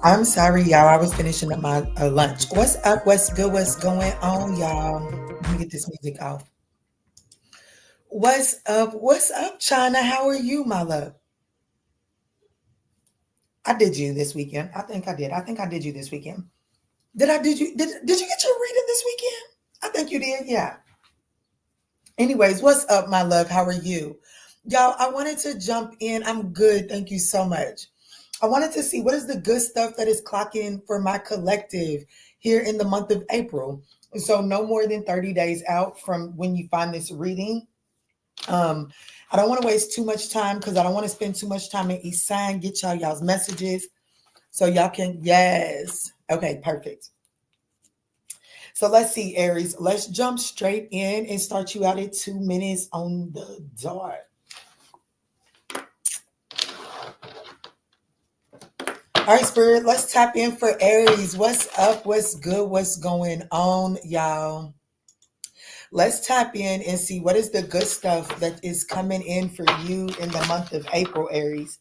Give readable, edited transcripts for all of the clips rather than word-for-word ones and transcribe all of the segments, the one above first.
I'm sorry, y'all. I was finishing up my lunch. What's up? What's good? What's going on, y'all? Let me get this music off. What's up? What's up, China? How are you, my love? I did you this weekend. I think I did. I think I did you this weekend. Did I did you did you get your reading this weekend? I think you did. Yeah. Anyways, what's up, my love? How are you? Y'all, I wanted to jump in. I'm good. Thank you so much. I wanted to see what is the good stuff that is clocking for my collective here in the month of April. So no more than 30 days out from when you find this reading. Um, I don't want to waste too much time because I don't want to spend too much time in each sign. Get y'all's messages so y'all can, yes. Okay, perfect. So let's see, Aries. Let's jump straight in and start you out at 2 minutes on the dot. All right, Spirit, let's tap in for Aries. What's up? What's good? What's going on, y'all? Let's tap in and see what is the good stuff that is coming in for you in the month of April, Aries.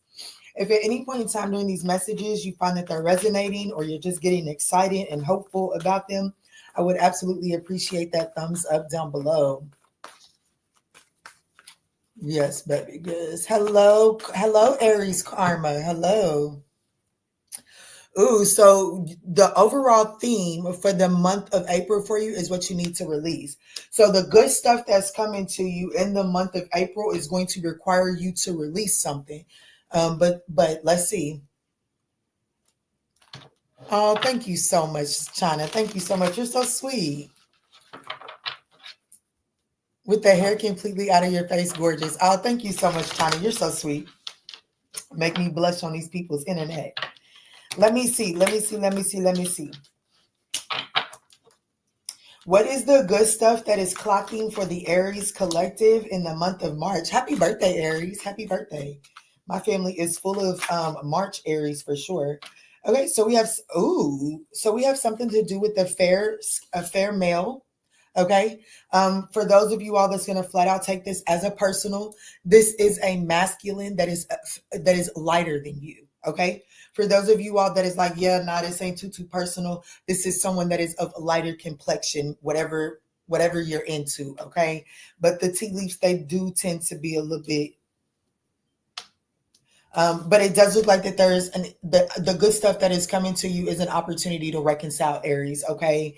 If at any point in time during these messages you find that they're resonating or you're just getting excited and hopeful about them, I would absolutely appreciate that thumbs up down below. Yes, baby, good. Hello, hello, Aries Karma. Hello. Ooh, so the overall theme for the month of April for you is what you need to release. So the good stuff that's coming to you in the month of April is going to require you to release something. But let's see. Oh, thank you so much, China. Thank you so much. You're so sweet. With the hair completely out of your face, gorgeous. Oh, thank you so much, China. You're so sweet. Make me blush on these people's internet. Let me see. Let me see. Let me see. Let me see. What is the good stuff that is clocking for the Aries collective in the month of March? Happy birthday, Aries. Happy birthday. My family is full of March Aries for sure. Okay, so we have so we have something to do with the fair male. Okay. For those of you all that's gonna flat out take this as a personal, this is a masculine that is lighter than you. Okay. For those of you all that is like, yeah, nah, this ain't too personal. This is someone that is of a lighter complexion, whatever you're into. Okay. But the tea leaves, they do tend to be a little bit but it does look like that the good stuff that is coming to you is an opportunity to reconcile, Aries. Okay,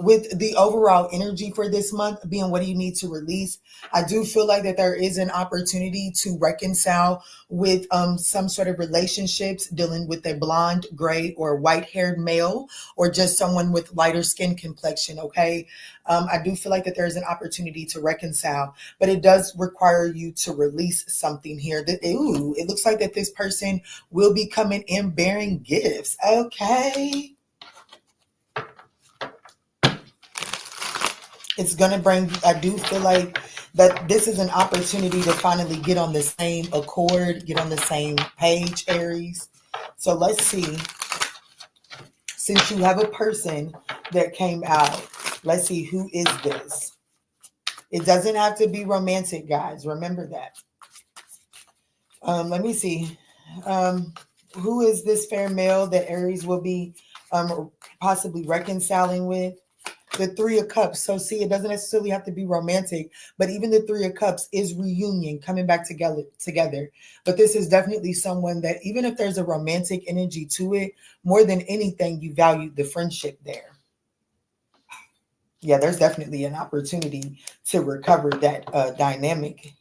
with the overall energy for this month being what do you need to release, I do feel like that there is an opportunity to reconcile with some sort of relationships dealing with a blonde, gray, or white-haired male, or just someone with lighter skin complexion. Okay, I do feel like that there is an opportunity to reconcile, but it does require you to release something here. It looks like that this person will be coming in bearing gifts. Okay. It's going to bring, I do feel like that this is an opportunity to finally get on the same accord, get on the same page, Aries. So let's see. Since you have a person that came out, let's see, who is this? It doesn't have to be romantic, guys. Remember that. Let me see. Who is this fair male that Aries will be possibly reconciling with? The Three of Cups. So see, it doesn't necessarily have to be romantic, but even the Three of Cups is reunion, coming back together. But this is definitely someone that even if there's a romantic energy to it, more than anything, you value the friendship there. Yeah, there's definitely an opportunity to recover that dynamic.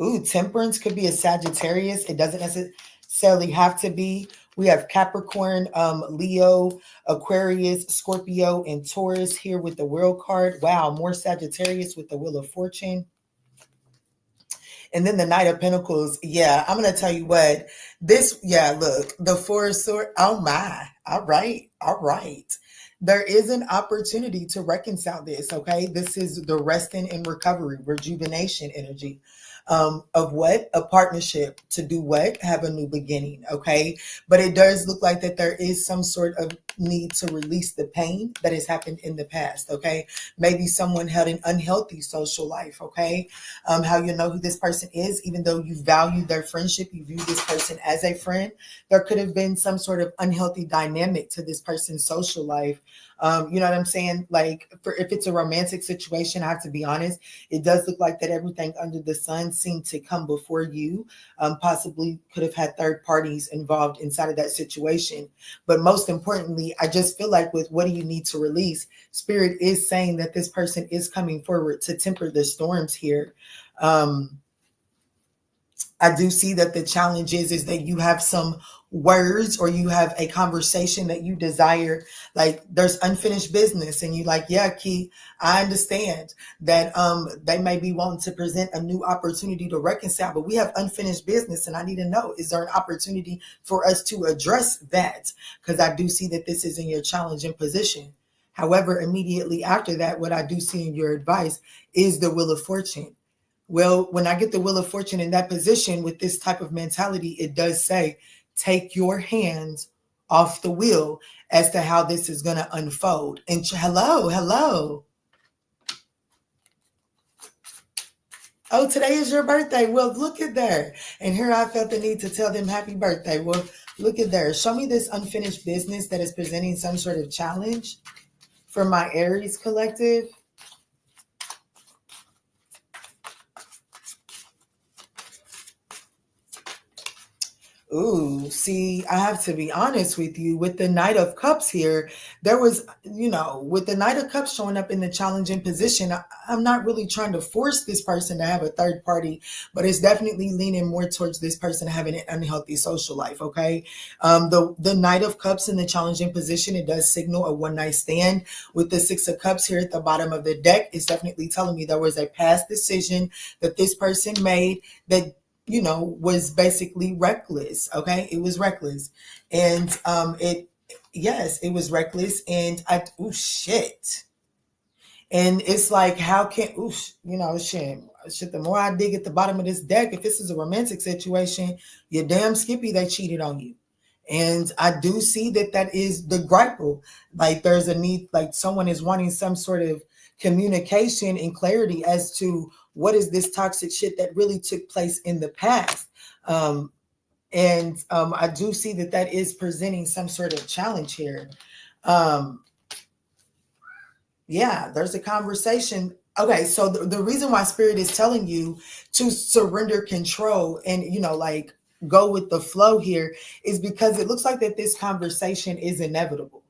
Ooh, Temperance could be a Sagittarius. It doesn't necessarily have to be. We have Capricorn, Leo, Aquarius, Scorpio, and Taurus here with the World card. Wow, more Sagittarius with the Wheel of Fortune. And then the Knight of Pentacles. Yeah, I'm going to tell you what. Look, the Four of Swords. Oh, my. All right. All right. There is an opportunity to reconcile this, okay? This is the resting and recovery, rejuvenation energy. of what? A partnership to do what? Have a new beginning, okay? But it does look like that there is some sort of need to release the pain that has happened in the past, okay? Maybe someone had an unhealthy social life, okay? How you know who this person is, even though you value their friendship, you view this person as a friend, there could have been some sort of unhealthy dynamic to this person's social life. You know what I'm saying? Like, if it's a romantic situation, I have to be honest, it does look like that everything under the sun seemed to come before you. Possibly could have had third parties involved inside of that situation. But most importantly, I just feel like with what do you need to release, Spirit is saying that this person is coming forward to temper the storms here. I do see that the challenge is that you have some words or you have a conversation that you desire. Like, there's unfinished business and you like, yeah, Key, I understand that they may be wanting to present a new opportunity to reconcile, but we have unfinished business and I need to know, is there an opportunity for us to address that? Because I do see that this is in your challenging position. However, immediately after that, what I do see in your advice is the Wheel of Fortune. Well, when I get the Wheel of Fortune in that position with this type of mentality, it does say, take your hands off the wheel as to how this is going to unfold. And hello. Oh, today is your birthday. Well, look at there. And here I felt the need to tell them happy birthday. Well, look at there. Show me this unfinished business that is presenting some sort of challenge for my Aries collective. Ooh, see, I have to be honest with you. With the Knight of Cups here, there was, with the Knight of Cups showing up in the challenging position, I'm not really trying to force this person to have a third party, but it's definitely leaning more towards this person having an unhealthy social life, okay? The Knight of Cups in the challenging position, it does signal a one-night stand. With the Six of Cups here at the bottom of the deck, it's definitely telling me there was a past decision that this person made that was basically reckless. Okay. It was reckless. And it was reckless. And shit. And it's like, how can, shit, the more I dig at the bottom of this deck, if this is a romantic situation, you're damn skippy, they cheated on you. And I do see that is the grapple. Like, there's a need, like someone is wanting some sort of communication and clarity as to what is this toxic shit that really took place in the past. I do see that is presenting some sort of challenge here. There's a conversation. Okay, so the reason why Spirit is telling you to surrender control and, go with the flow here is because it looks like that this conversation is inevitable.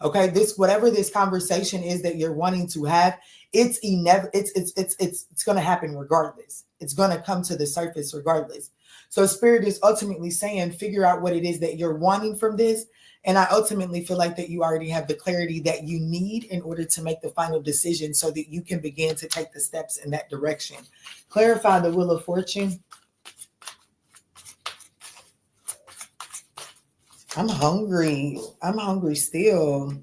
Okay, whatever this conversation is that you're wanting to have, it's going to happen regardless. It's going to come to the surface regardless. So Spirit is ultimately saying, figure out what it is that you're wanting from this. And I ultimately feel like that you already have the clarity that you need in order to make the final decision so that you can begin to take the steps in that direction. Clarify the Wheel of Fortune. I'm hungry. I'm hungry still.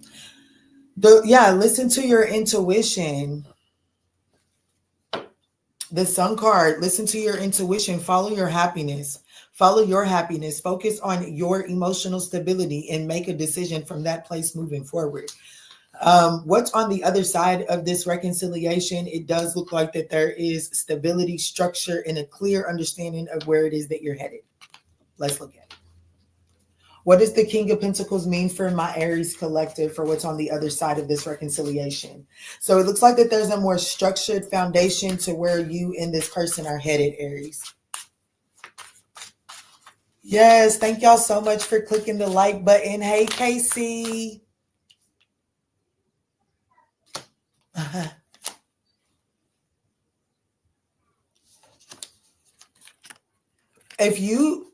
Listen to your intuition. The Sun card, listen to your intuition. Follow your happiness. Follow your happiness. Focus on your emotional stability and make a decision from that place moving forward. What's on the other side of this reconciliation? It does look like that there is stability, structure, and a clear understanding of where it is that you're headed. Let's look at it. What does the King of Pentacles mean for my Aries collective for what's on the other side of this reconciliation? So it looks like that there's a more structured foundation to where you and this person are headed, Aries. Yes, thank y'all so much for clicking the like button. Hey, Casey. If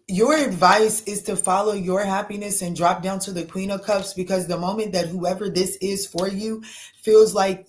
your advice is to follow your happiness and drop down to the Queen of Cups, because the moment that whoever this is for you feels like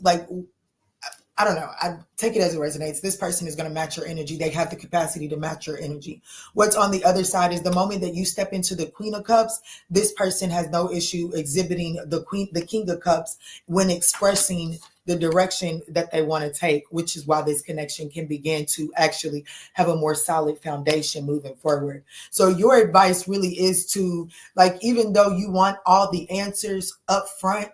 I don't know, I take it as it resonates. This person is going to match your energy. They have the capacity to match your energy. What's on the other side is the moment that you step into the Queen of Cups, this person has no issue exhibiting the King of Cups when expressing the direction that they want to take, which is why this connection can begin to actually have a more solid foundation moving forward. So your advice really is to, like, even though you want all the answers up front,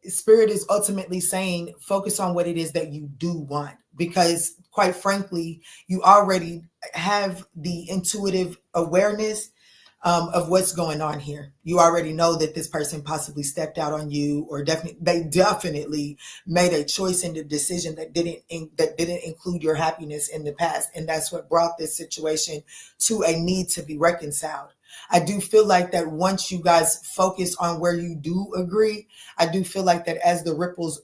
Spirit is ultimately saying focus on what it is that you do want, because quite frankly, you already have the intuitive awareness of what's going on here. You already know that this person possibly stepped out on you, or they definitely made a choice in the decision that didn't include your happiness in the past, and that's what brought this situation to a need to be reconciled. I do feel like that once you guys focus on where you do agree, I do feel like that as the ripples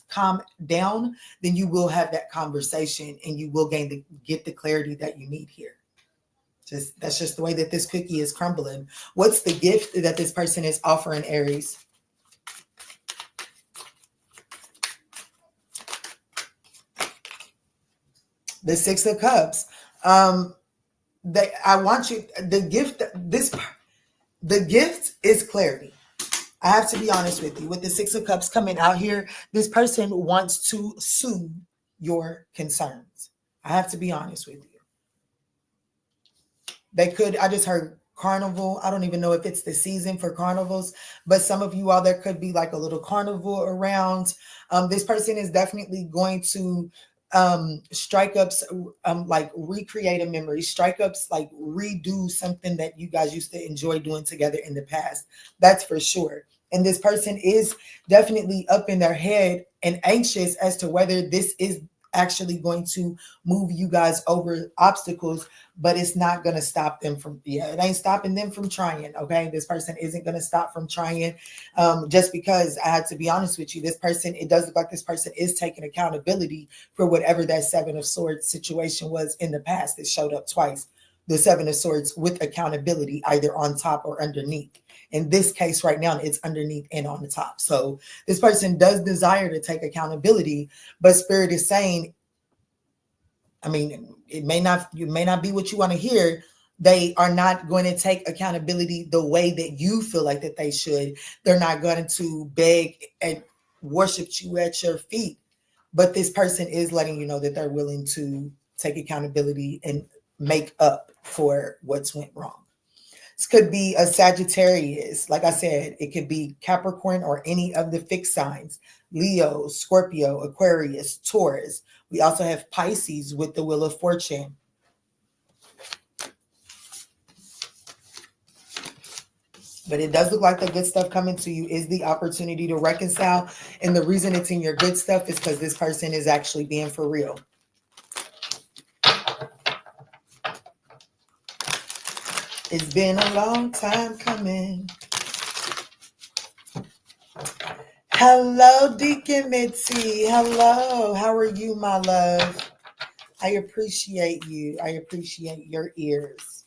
calm down, then you will have that conversation and you will get the clarity that you need here. That's just the way that this cookie is crumbling. What's the gift that this person is offering, Aries? The Six of Cups. The gift is clarity. I have to be honest with you. With the Six of Cups coming out here, this person wants to soothe your concerns. I have to be honest with you. I just heard carnival. I don't even know if it's the season for carnivals, but some of you all, there could be like a little carnival around. This person is definitely going to strike ups, like recreate a memory, strike ups, like redo something that you guys used to enjoy doing together in the past. That's for sure. And this person is definitely up in their head and anxious as to whether this is actually going to move you guys over obstacles, but it's not going to stop them from, it ain't stopping them from trying. Okay. This person isn't going to stop from trying. Just because I had to be honest with you, it does look like this person is taking accountability for whatever that Seven of Swords situation was in the past. It showed up twice. The Seven of Swords with accountability, either on top or underneath. In this case right now, it's underneath and on the top. So this person does desire to take accountability, but Spirit is saying, I mean, it may not be what you want to hear. They are not going to take accountability the way that you feel like that they should. They're not going to beg and worship you at your feet. But this person is letting you know that they're willing to take accountability and make up for what's went wrong. This could be a Sagittarius. Like I said, it could be Capricorn or any of the fixed signs. Leo, Scorpio, Aquarius, Taurus. We also have Pisces with the Wheel of Fortune. But it does look like the good stuff coming to you is the opportunity to reconcile. And the reason it's in your good stuff is because this person is actually being for real. It's been a long time coming. Hello, Deacon Mitzi. Hello. How are you, my love? I appreciate you. I appreciate your ears.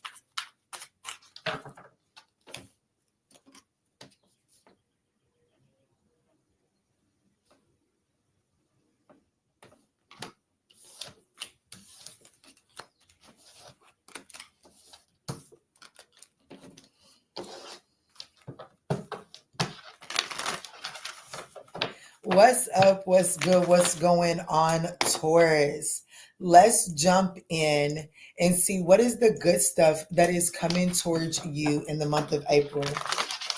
What's up? What's good? What's going on, Taurus? Let's jump in and see what is the good stuff that is coming towards you in the month of April.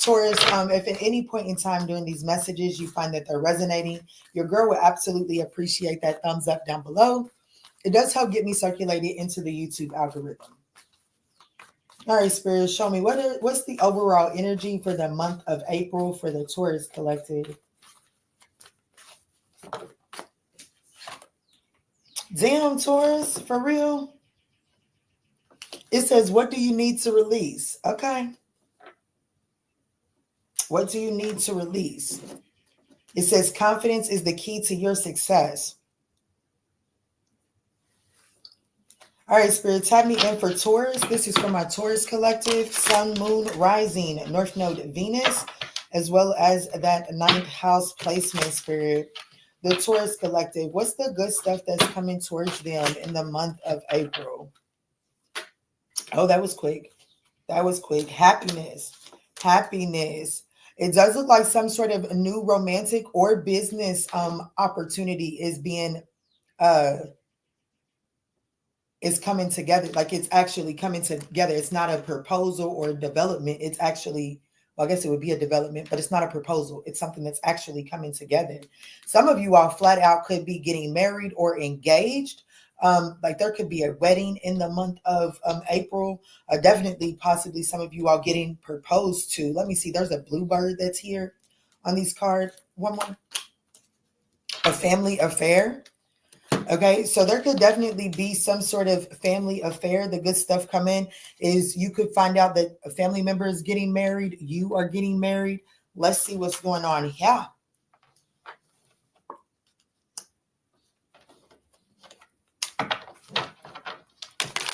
Taurus, if at any point in time during these messages you find that they're resonating, your girl would absolutely appreciate that thumbs up down below. It does help get me circulated into the YouTube algorithm. All right, Spirit, show me what's the overall energy for the month of April for the Taurus collective. Damn, Taurus, for real. It says, what do you need to release? Okay. What do you need to release? It says, confidence is the key to your success. All right, Spirit, tap me in for Taurus. This is for my Taurus collective, Sun, Moon, Rising, North Node, Venus, as well as that 9th house placement, Spirit. The Taurus collective, what's the good stuff that's coming towards them in the month of April? Oh, that was quick. That was quick. Happiness. Happiness. It does look like some sort of new romantic or business opportunity is being uh is coming together. Like it's actually coming together. It's not a proposal or development. It's actually, well, I guess it would be a development, but it's not a proposal. It's something that's actually coming together. Some of you all flat out could be getting married or engaged. Like there could be a wedding in the month of April. Definitely, possibly some of you all getting proposed to. Let me see. There's a bluebird that's here on these cards. One more. A family affair. Okay, so there could definitely be some sort of family affair. The good stuff coming is you could find out that a family member is getting married. You are getting married. Let's see what's going on. Yeah.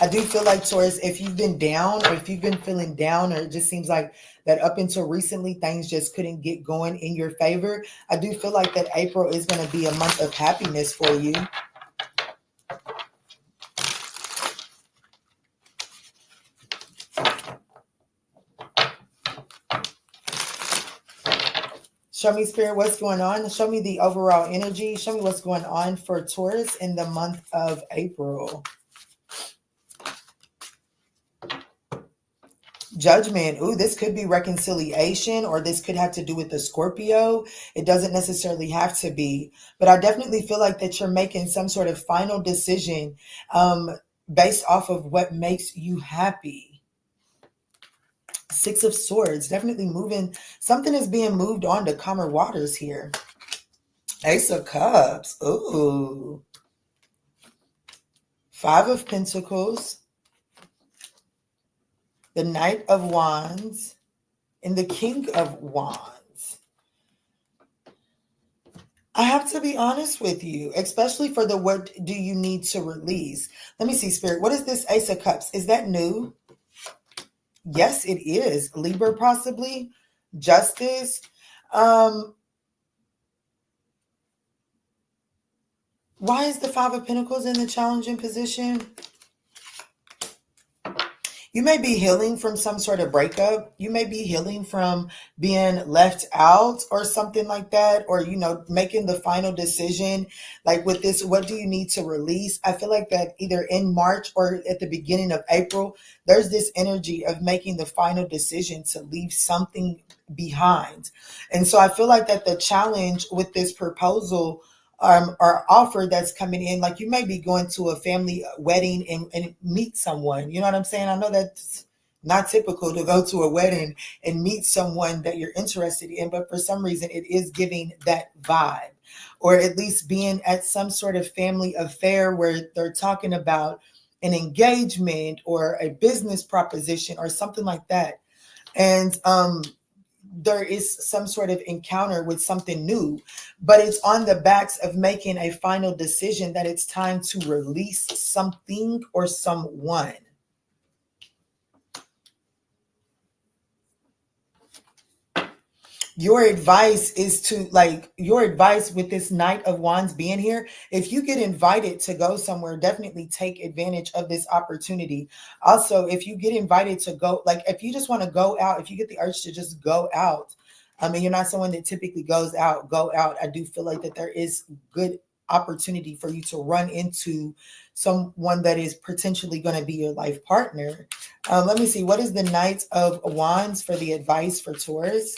I do feel like, Taurus, if you've been down or if you've been feeling down, or it just seems like that up until recently, things just couldn't get going in your favor, I do feel like that April is going to be a month of happiness for you. Show me, Spirit, what's going on. Show me the overall energy. Show me what's going on for Taurus in the month of April. Judgment. Ooh, this could be reconciliation, or this could have to do with the Scorpio. It doesn't necessarily have to be, but I definitely feel like that you're making some sort of final decision based off of what makes you happy. Six of Swords, definitely moving. Something is being moved on to calmer waters here. Ace of Cups. Ooh. Five of Pentacles. The Knight of Wands. And the King of Wands. I have to be honest with you, especially for the what do you need to release. Let me see, Spirit. What is this Ace of Cups? Is that new? Yes, it is. Libra, possibly. Justice. Why is the Five of Pentacles in the challenging position? You may be healing from some sort of breakup. You may be healing from being left out or something like that, or, you know, making the final decision. Like with this, what do you need to release? I feel like that either in March or at the beginning of April, there's this energy of making the final decision to leave something behind. And so I feel like that the challenge with this proposal or offer that's coming in, like you may be going to a family wedding and meet someone. You know what I'm saying? I know that's not typical to go to a wedding and meet someone that you're interested in, but for some reason it is giving that vibe, or at least being at some sort of family affair where they're talking about an engagement or a business proposition or something like that. And there is some sort of encounter with something new, but it's on the backs of making a final decision that it's time to release something or someone. Your advice is to, like, your advice with this Knight of Wands being here, if you get invited to go somewhere, definitely take advantage of this opportunity. Also, if you get invited to go, like if you just want to go out, if you get the urge to just go out, I mean, you're not someone that typically goes out, go out. I do feel like that there is good opportunity for you to run into someone that is potentially going to be your life partner. Let me see. What is the Knight of Wands for the advice for Taurus?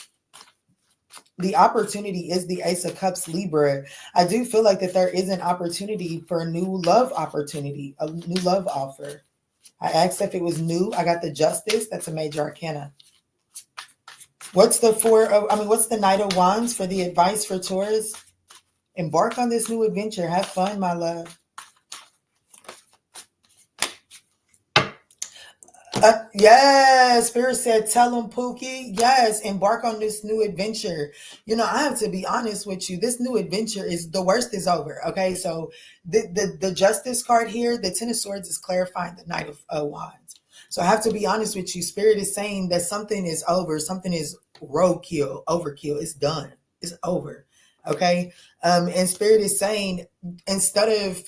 The opportunity is the Ace of Cups, Libra. I do feel like that there is an opportunity for a new love opportunity, a new love offer. I asked if it was new. I got the Justice. That's a major arcana. What's the what's the Knight of Wands for the advice for Taurus? Embark on this new adventure. Have fun, my love. Yes, Spirit said, tell them, Pookie. Yes, embark on this new adventure. You know, I have to be honest with you. This new adventure is, the worst is over. Okay, so the Justice card here, the Ten of Swords is clarifying the Knight of Wands. So I have to be honest with you. Spirit is saying that something is over. Something is roadkill, overkill. It's done. It's over. Okay, and Spirit is saying, instead of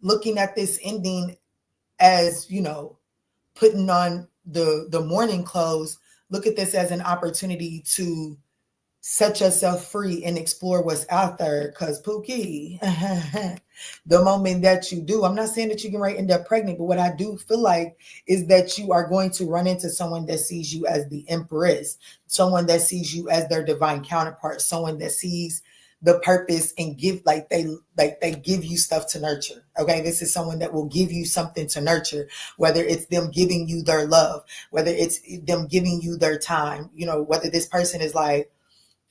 looking at this ending as, you know, putting on the mourning clothes, look at this as an opportunity to set yourself free and explore what's out there. Because Pookie, the moment that you do, I'm not saying that you can end up pregnant, but what I do feel like is that you are going to run into someone that sees you as the empress, someone that sees you as their divine counterpart, someone that sees the purpose and give they give you stuff to nurture. Okay, this is someone that will give you something to nurture, whether it's them giving you their love, whether it's them giving you their time, whether this person is like,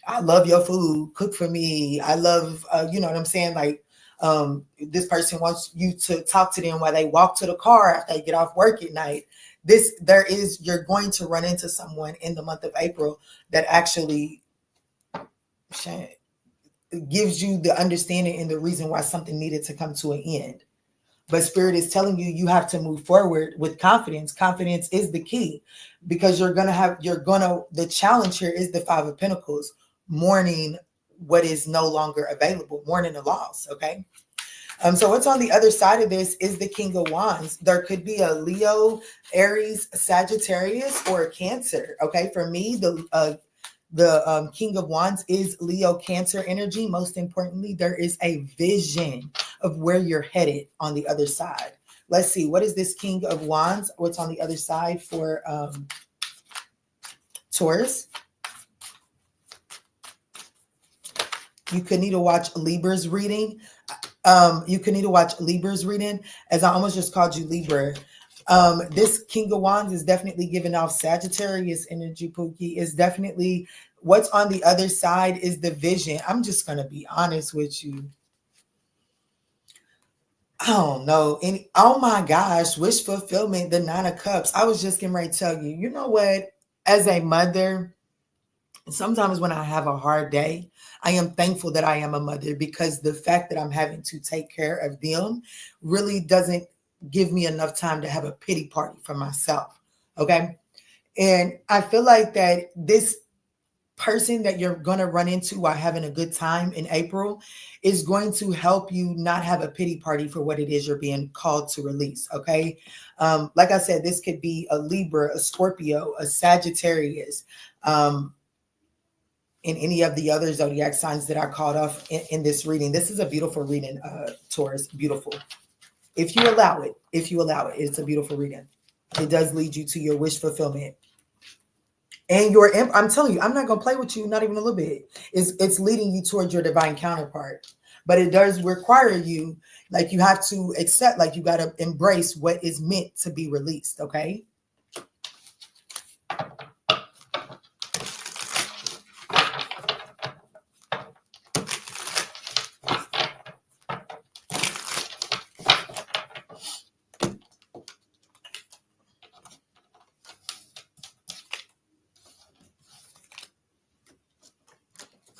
I love your food, cook for me, I love you know what I'm saying, like this person wants you to talk to them while they walk to the car after they get off work at night. You're going to run into someone in the month of April that actually gives you the understanding and the reason why something needed to come to an end. But Spirit is telling you have to move forward with confidence. Confidence is the key, because the challenge here is the Five of Pentacles, mourning what is no longer available, mourning the loss. Okay. So what's on the other side of this is the King of Wands. There could be a Leo, Aries, Sagittarius, or a Cancer. Okay. For me, the King of Wands is Leo, Cancer energy. Most importantly, there is a vision of where you're headed on the other side. Let's see. What is this King of Wands? What's on the other side for Taurus? You could need to watch Libra's reading. As I almost just called you Libra. This King of Wands is definitely giving off Sagittarius energy, Pookie. Is definitely what's on the other side is the vision. I'm just going to be honest with you. I don't know. Oh my gosh, wish fulfillment, the Nine of Cups. I was just getting ready to tell you, you know what? As a mother, sometimes when I have a hard day, I am thankful that I am a mother, because the fact that I'm having to take care of them really doesn't give me enough time to have a pity party for myself. Okay. And I feel like that this person that you're going to run into while having a good time in April is going to help you not have a pity party for what it is you're being called to release. Okay. Like I said, this could be a Libra, a Scorpio, a Sagittarius, in any of the other zodiac signs that I called off in this reading. This is a beautiful reading, Taurus. Beautiful. If you allow it, it's a beautiful reading. It does lead you to your wish fulfillment. And I'm telling you, I'm not going to play with you, not even a little bit. It's leading you towards your divine counterpart. But it does require you, like you have to accept, like you got to embrace what is meant to be released, okay?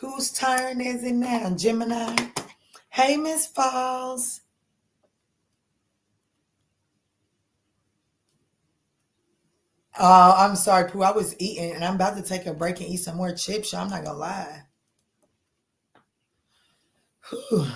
Whose turn is it now? Gemini. Hey, Miss Falls. Oh, I'm sorry, Pooh. I was eating and I'm about to take a break and eat some more chips. I'm not going to lie. Whew.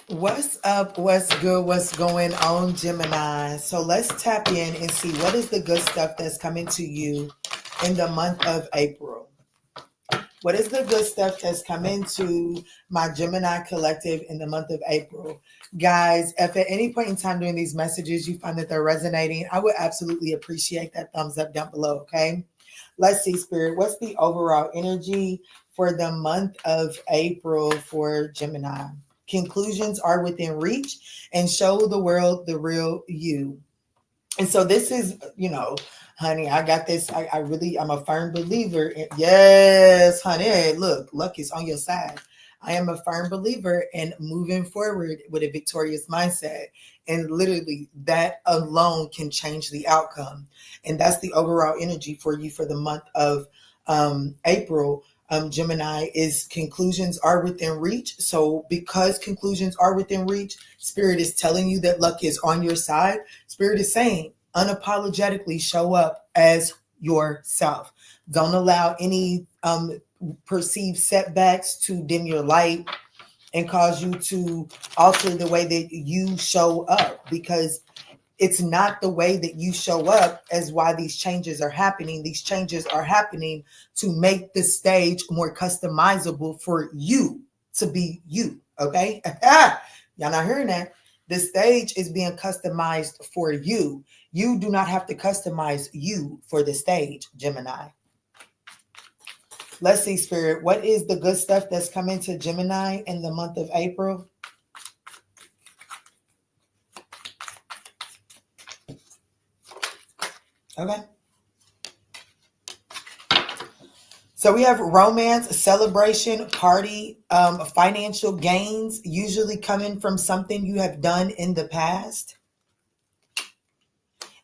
What's up? What's good? What's going on, Gemini? So let's tap in and see what is the good stuff that's coming to you in the month of April. What is the good stuff that's coming to my Gemini collective in the month of April? Guys, if at any point in time during these messages you find that they're resonating, I would absolutely appreciate that thumbs up down below, okay? Let's see, Spirit. What's the overall energy for the month of April for Gemini? Conclusions are within reach and show the world the real you. And so this is, honey, I got this. I'm a firm believer in, yes, honey, look, luck is on your side. I am a firm believer in moving forward with a victorious mindset. And literally that alone can change the outcome. And that's the overall energy for you for the month of April. Gemini, is conclusions are within reach. So because conclusions are within reach, Spirit is telling you that luck is on your side. Spirit is saying unapologetically show up as yourself. Don't allow any perceived setbacks to dim your light and cause you to alter the way that you show up, because it's not the way that you show up as why these changes are happening. These changes are happening to make the stage more customizable for you to be you. Okay. Y'all not hearing that? The stage is being customized for you. You do not have to customize you for the stage, Gemini. Let's see, Spirit. What is the good stuff that's coming to Gemini in the month of April? Okay. So we have romance, celebration, party, financial gains, usually coming from something you have done in the past.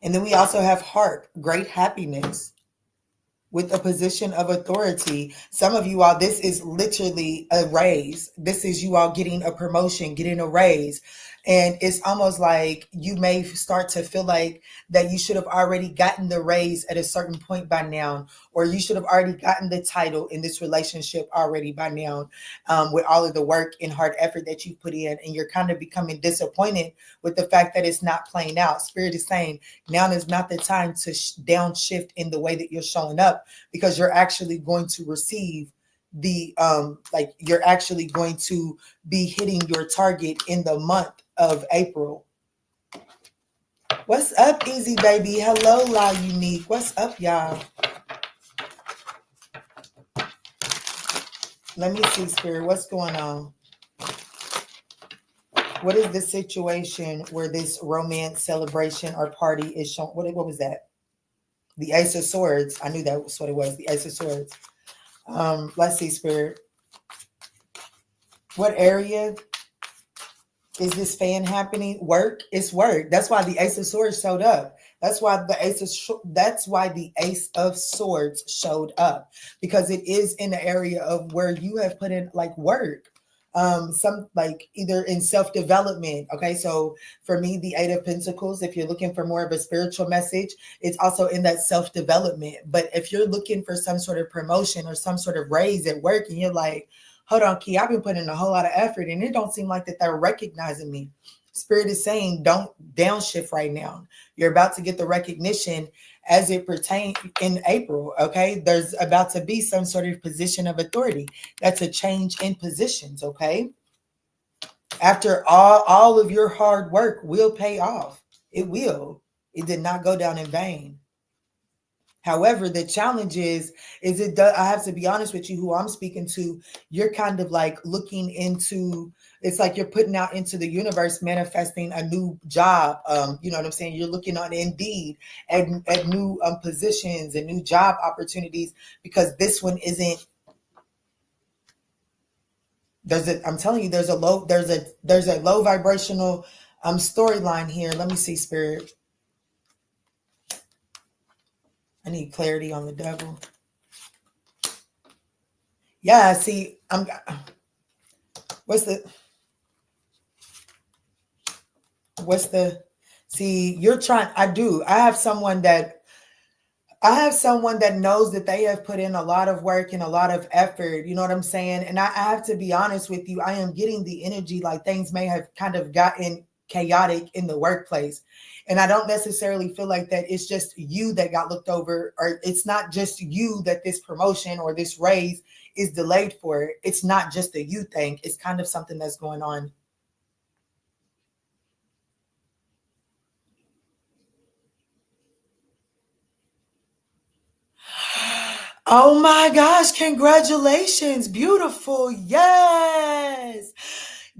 And then we also have heart, great happiness with a position of authority. Some of you all, this is literally a raise. This is you all getting a promotion, getting a raise. And it's almost like you may start to feel like that you should have already gotten the raise at a certain point by now, or you should have already gotten the title in this relationship already by now, with all of the work and hard effort that you put in. And you're kind of becoming disappointed with the fact that it's not playing out. Spirit is saying now is not the time to downshift in the way that you're showing up, because you're actually going to receive the like you're actually going to be hitting your target in the month of April. What's up, Easy Baby? Hello, La Unique. What's up, y'all? Let me see, Spirit. What's going on? What is the situation where this romance, celebration, or party is shown? What was that? The Ace of Swords. I knew that was what it was. The Ace of Swords. Let's see, Spirit. What area is this fan happening? Work. It's work. That's why the Ace of Swords showed up. That's why the Ace of Swords showed up, because it is in the area of where you have put in like work. Some like either in self-development. Okay, so for me, the Eight of Pentacles, if you're looking for more of a spiritual message, it's also in that self-development. But if you're looking for some sort of promotion or some sort of raise at work, and you're like, hold on, Key, I've been putting in a whole lot of effort and it don't seem like that they're recognizing me. Spirit is saying don't downshift right now. You're about to get the recognition as it pertains in April. Okay, there's about to be some sort of position of authority. That's a change in positions. Okay, after all of your hard work will pay off. It will. It did not go down in vain. However, the challenge is I have to be honest with you, who I'm speaking to, you're kind of like looking into, it's like you're putting out into the universe, manifesting a new job. You know what I'm saying? You're looking on Indeed at new positions and new job opportunities, because this one isn't, I'm telling you, there's a low vibrational storyline here. Let me see, Spirit. I need clarity on the devil. Yeah, see, see, you're trying, I have someone that knows that they have put in a lot of work and a lot of effort. You know what I'm saying? And I have to be honest with you, I am getting the energy like things may have kind of gotten chaotic in the workplace. And I don't necessarily feel like that it's just you that got looked over, or it's not just you that this promotion or this raise is delayed for. It's not just a you thing. It's kind of something that's going on. Oh my gosh, congratulations. Beautiful. Yes.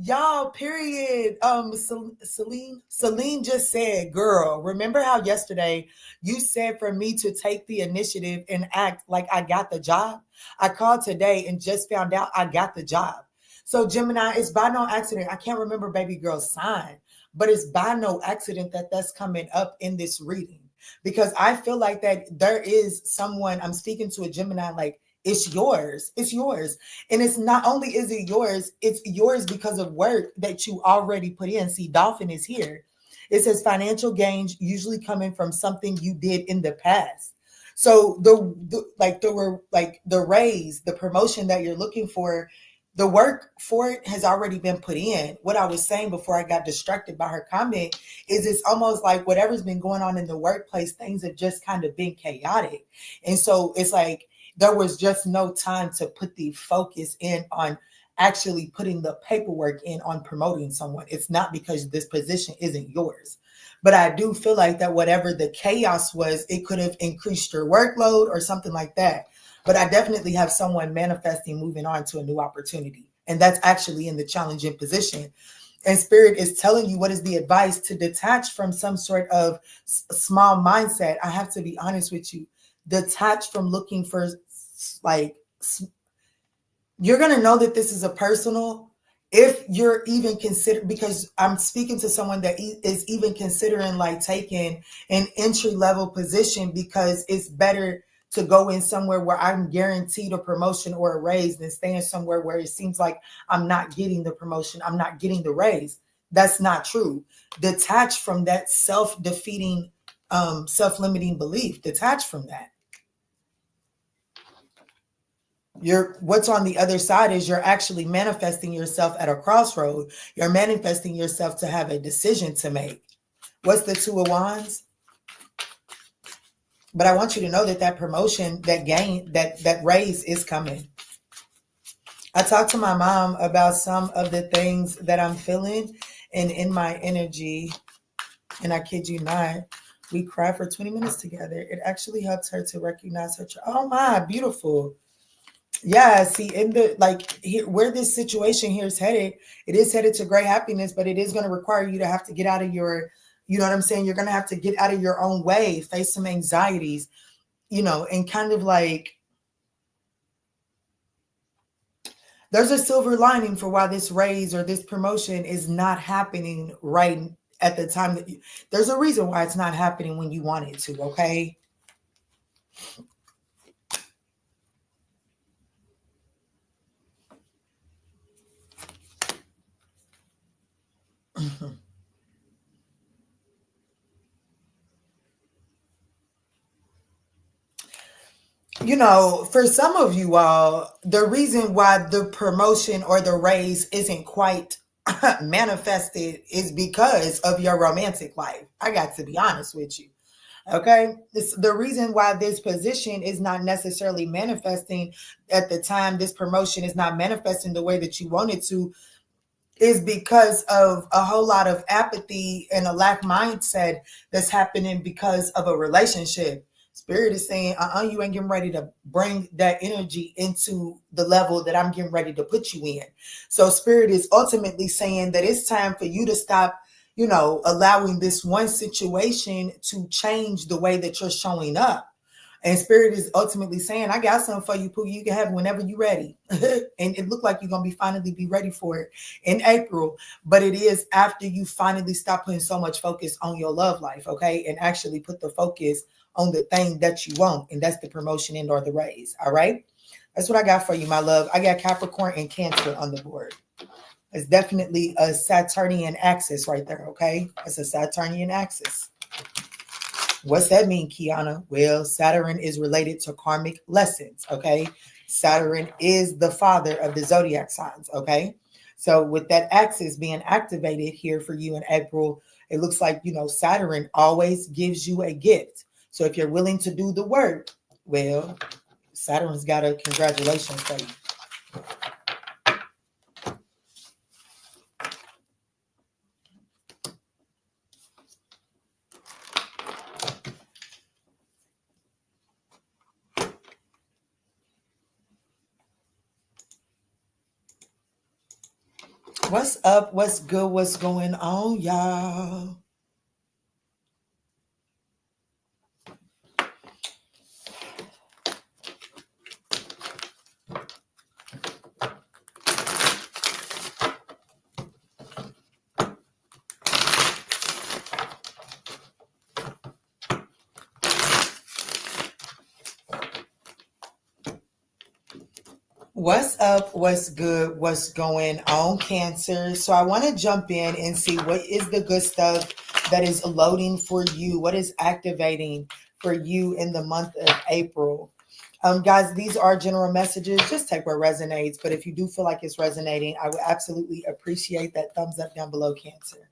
Y'all, period. Celine just said, girl, remember how yesterday you said for me to take the initiative and act like I got the job? I called today and just found out I got the job. So Gemini, it's by no accident. I can't remember baby girl's sign, but it's by no accident that that's coming up in this reading, because I feel like that there is someone, I'm speaking to a Gemini, like It's yours. It's yours. And it's not only is it yours, it's yours because of work that you already put in. See, Dolphin is here. It says financial gains usually coming from something you did in the past. So the raise, the promotion that you're looking for, the work for it has already been put in. What I was saying before I got distracted by her comment is it's almost like whatever's been going on in the workplace, things have just kind of been chaotic. And so it's like there was just no time to put the focus in on actually putting the paperwork in on promoting someone. It's not because this position isn't yours. But I do feel like that whatever the chaos was, it could have increased your workload or something like that. But I definitely have someone manifesting moving on to a new opportunity. And that's actually in the challenging position. And Spirit is telling you what is the advice to detach from some sort of small mindset. I have to be honest with you. Detach from looking for like, you're going to know that this is a personal, if you're even considered, because I'm speaking to someone that is even considering like taking an entry level position because it's better to go in somewhere where I'm guaranteed a promotion or a raise than staying somewhere where it seems like I'm not getting the promotion, I'm not getting the raise. That's not true. Detach from that self-defeating, self-limiting belief. Detach from that. What's on the other side is you're actually manifesting yourself at a crossroad. You're manifesting yourself to have a decision to make. What's the Two of Wands? But I want you to know that that promotion, that gain, that raise is coming. I talked to my mom about some of the things that I'm feeling and in my energy, and I kid you not, we cried for 20 minutes together. It actually helps her to recognize her. Oh my, beautiful. Yeah, see, in the where this situation here is headed, it is headed to great happiness, but it is going to require you to have to get out of your, you know what I'm saying? You're going to have to get out of your own way, face some anxieties, and kind of like, there's a silver lining for why this raise or this promotion is not happening right at the time that there's a reason why it's not happening when you want it to, okay? For some of you all, the reason why the promotion or the raise isn't quite manifested is because of your romantic life. I got to be honest with you. Okay. The reason why this position is not necessarily manifesting at the time this promotion is not manifesting the way that you want it to is because of a whole lot of apathy and a lack mindset that's happening because of a relationship. Spirit is saying, you ain't getting ready to bring that energy into the level that I'm getting ready to put you in. So Spirit is ultimately saying that it's time for you to stop, allowing this one situation to change the way that you're showing up. And Spirit is ultimately saying, I got something for you, Pooh. You can have it whenever you're ready. And it looked like you're going to finally be ready for it in April. But it is after you finally stop putting so much focus on your love life, okay? And actually put the focus on the thing that you want. And that's the promotion and or the raise, all right? That's what I got for you, my love. I got Capricorn and Cancer on the board. It's definitely a Saturnian axis right there, okay? It's a Saturnian axis. What's that mean, Kiana? Well, Saturn is related to karmic lessons, okay? Saturn is the father of the zodiac signs, okay? So with that axis being activated here for you in April, it looks like, Saturn always gives you a gift. So if you're willing to do the work, well, Saturn's got a congratulations for you. What's up? What's good? What's going on, y'all? What's up? What's good? What's going on, Cancer? So I want to jump in and see what is the good stuff that is loading for you. What is activating for you in the month of April? Guys, these are general messages. Just take what resonates. But if you do feel like it's resonating, I would absolutely appreciate that thumbs up down below, Cancer.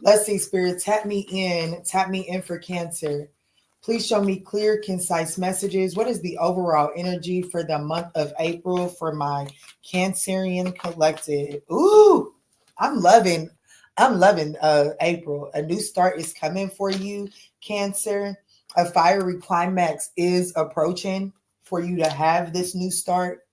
Let's see, Spirit, tap me in for Cancer. Please show me clear, concise messages. What is the overall energy for the month of April for my Cancerian collective? Ooh, I'm loving April. A new start is coming for you, Cancer. A fiery climax is approaching for you to have this new start.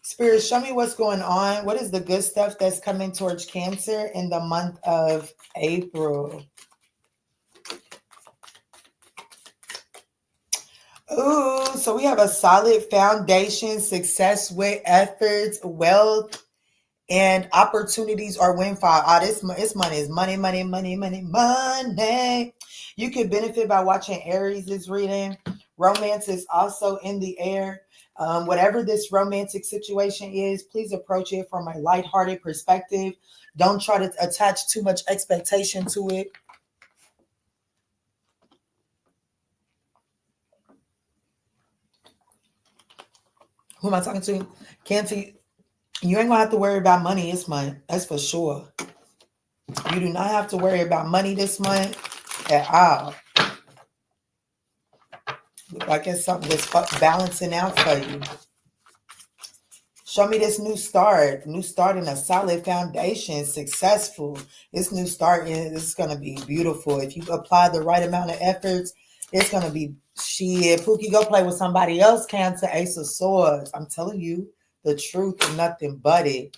Spirit, show me what's going on. What is the good stuff that's coming towards Cancer in the month of April? Ooh, so we have a solid foundation, success with efforts, wealth, and opportunities or windfall. This money is money, money, money, money, money. You could benefit by watching Aries' reading. Romance is also in the air. Whatever this romantic situation is, please approach it from a lighthearted perspective. Don't try to attach too much expectation to it. Who am I talking to? Cancer, you ain't gonna have to worry about money this month. That's for sure. You do not have to worry about money this month at all. Look like it's something that's balancing out for you. Show me this new start in a solid foundation, successful. This new start is going to be beautiful. If you apply the right amount of efforts, it's going to be shit. Pookie, go play with somebody else, Cancer, Ace of Swords. I'm telling you the truth and nothing but it.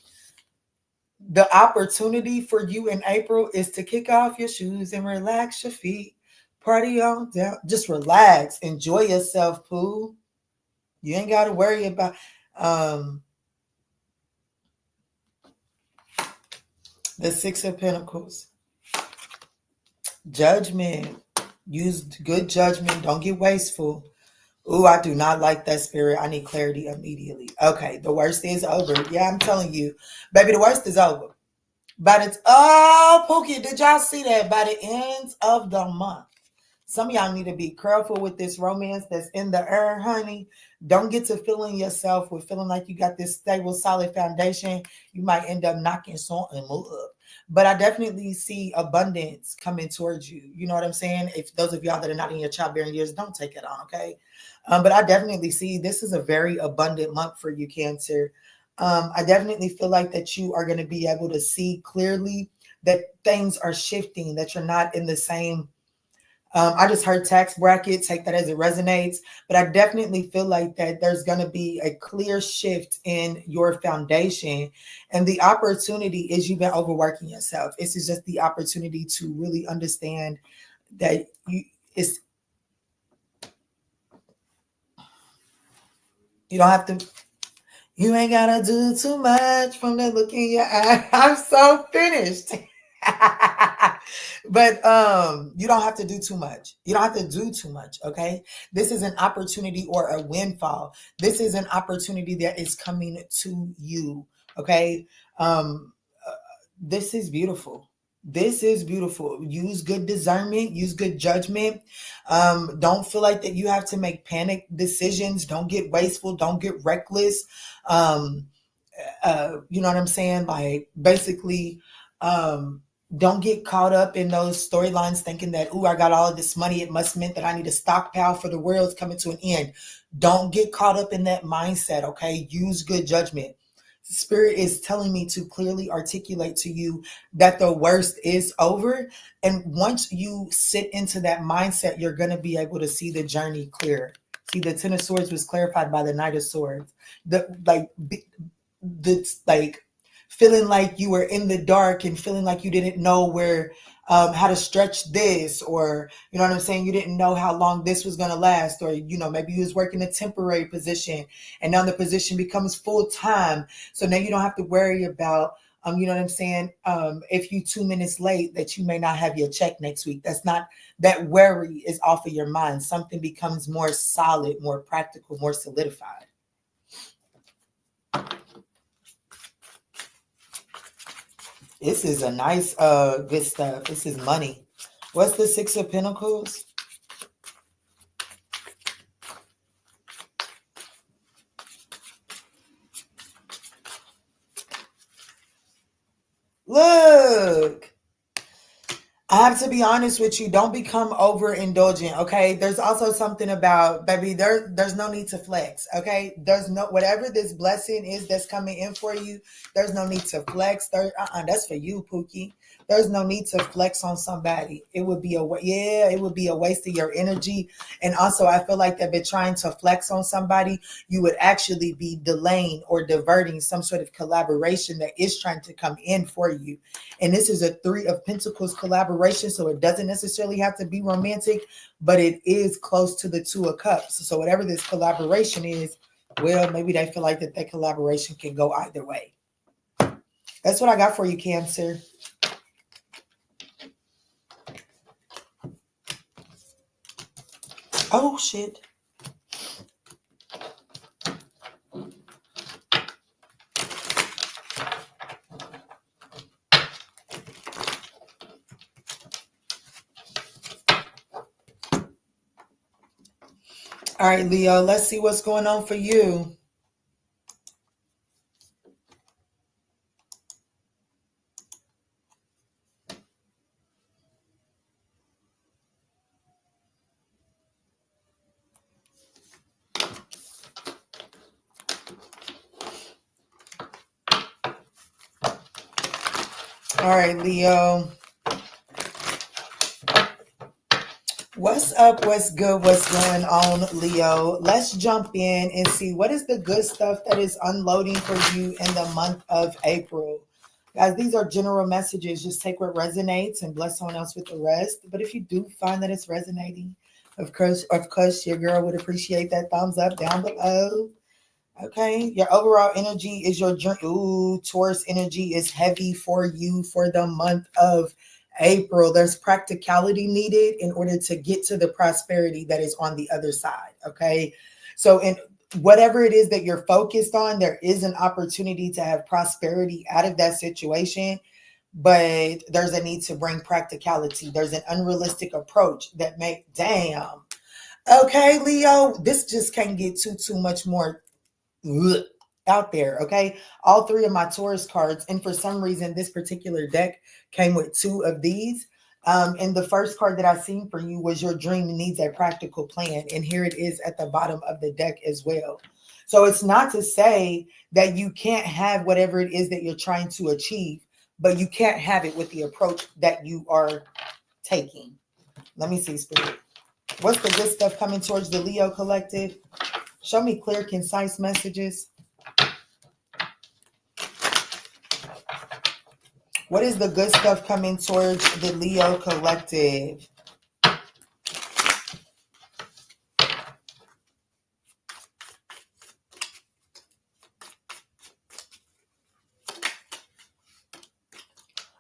The opportunity for you in April is to kick off your shoes and relax your feet. Party on down. Just relax. Enjoy yourself, Pooh. You ain't got to worry about... the Six of Pentacles. Judgment. Use good judgment. Don't get wasteful. Ooh, I do not like that, Spirit. I need clarity immediately. Okay, the worst is over. Yeah, I'm telling you. Baby, the worst is over. But it's... Oh, Pookie, did y'all see that? By the end of the month. Some of y'all need to be careful with this romance that's in the air, honey. Don't get to feeling yourself with feeling like you got this stable, solid foundation. You might end up knocking something up. But I definitely see abundance coming towards you. You know what I'm saying? If those of y'all that are not in your childbearing years, don't take it on, okay? But I definitely see this is a very abundant month for you, Cancer. I definitely feel like that you are going to be able to see clearly that things are shifting, that you're not in the same... I just heard tax bracket, take that as it resonates, but I definitely feel like that there's going to be a clear shift in your foundation, and the opportunity is you've been overworking yourself. This is just the opportunity to really understand that you don't have to, you ain't got to do too much from the look in your eye. I'm so finished. But you don't have to do too much. You don't have to do too much, okay? This is an opportunity or a windfall. This is an opportunity that is coming to you, okay? This is beautiful. This is beautiful. Use good discernment. Use good judgment. Don't feel like that you have to make panic decisions. Don't get wasteful. Don't get reckless. You know what I'm saying? Like, basically... don't get caught up in those storylines thinking that, ooh, I got all of this money. It must mean that I need to stockpile for the world's coming to an end. Don't get caught up in that mindset, okay? Use good judgment. Spirit is telling me to clearly articulate to you that the worst is over. And once you sit into that mindset, you're going to be able to see the journey clear. See, the Ten of Swords was clarified by the Knight of Swords. feeling like you were in the dark and feeling like you didn't know where how to stretch this, or you know what I'm saying, you didn't know how long this was going to last, or you know, maybe you was working a temporary position and now the position becomes full time, so now you don't have to worry about you know what I'm saying, if you 2 minutes late that you may not have your check next week. That's not, that worry is off of your mind. Something becomes more solid, more practical, more solidified. This is a nice, good stuff. This is money. What's the Six of Pentacles? Look. I have to be honest with you. Don't become overindulgent, okay? There's also something about, baby, there's no need to flex, okay? There's no, whatever this blessing is that's coming in for you, there's no need to flex. That's for you, Pookie. There's no need to flex on somebody. It would be it would be a waste of your energy. And also, I feel like that by trying to flex on somebody, you would actually be delaying or diverting some sort of collaboration that is trying to come in for you. And this is a Three of Pentacles collaboration, so it doesn't necessarily have to be romantic, but it is close to the Two of Cups. So whatever this collaboration is, well, maybe they feel like that collaboration can go either way. That's what I got for you, Cancer. Oh, shit. All right, Leo, let's see what's going on for you. All right, Leo. What's up? What's good? What's going on, Leo? Let's jump in and see what is the good stuff that is unloading for you in the month of April. Guys, these are general messages. Just take what resonates and bless someone else with the rest. But if you do find that it's resonating, of course, your girl would appreciate that thumbs up down below. Okay, your overall energy is your journey. Ooh, Taurus energy is heavy for you for the month of April. There's practicality needed in order to get to the prosperity that is on the other side. Okay, so in whatever it is that you're focused on, there is an opportunity to have prosperity out of that situation, but there's a need to bring practicality. There's an unrealistic approach that damn. Okay, Leo, this just can't get too much more out there. Okay, all three of my Taurus cards, and for some reason this particular deck came with two of these, and the first card that I seen for you was your dream needs a practical plan, and here it is at the bottom of the deck as well. So it's not to say that you can't have whatever it is that you're trying to achieve, but you can't have it with the approach that you are taking. Let me see, Spirit. What's the good stuff coming towards the Leo collective? Show me clear, concise messages. What is the good stuff coming towards the Leo collective?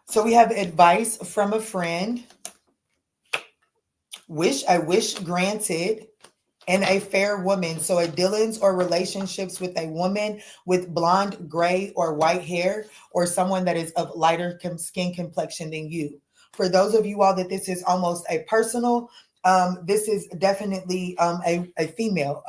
So we have advice from a friend, a wish granted, and a fair woman. So a dealings or relationships with a woman with blonde, gray, or white hair, or someone that is of lighter skin complexion than you. For those of you all that this is almost a personal, this is definitely a female.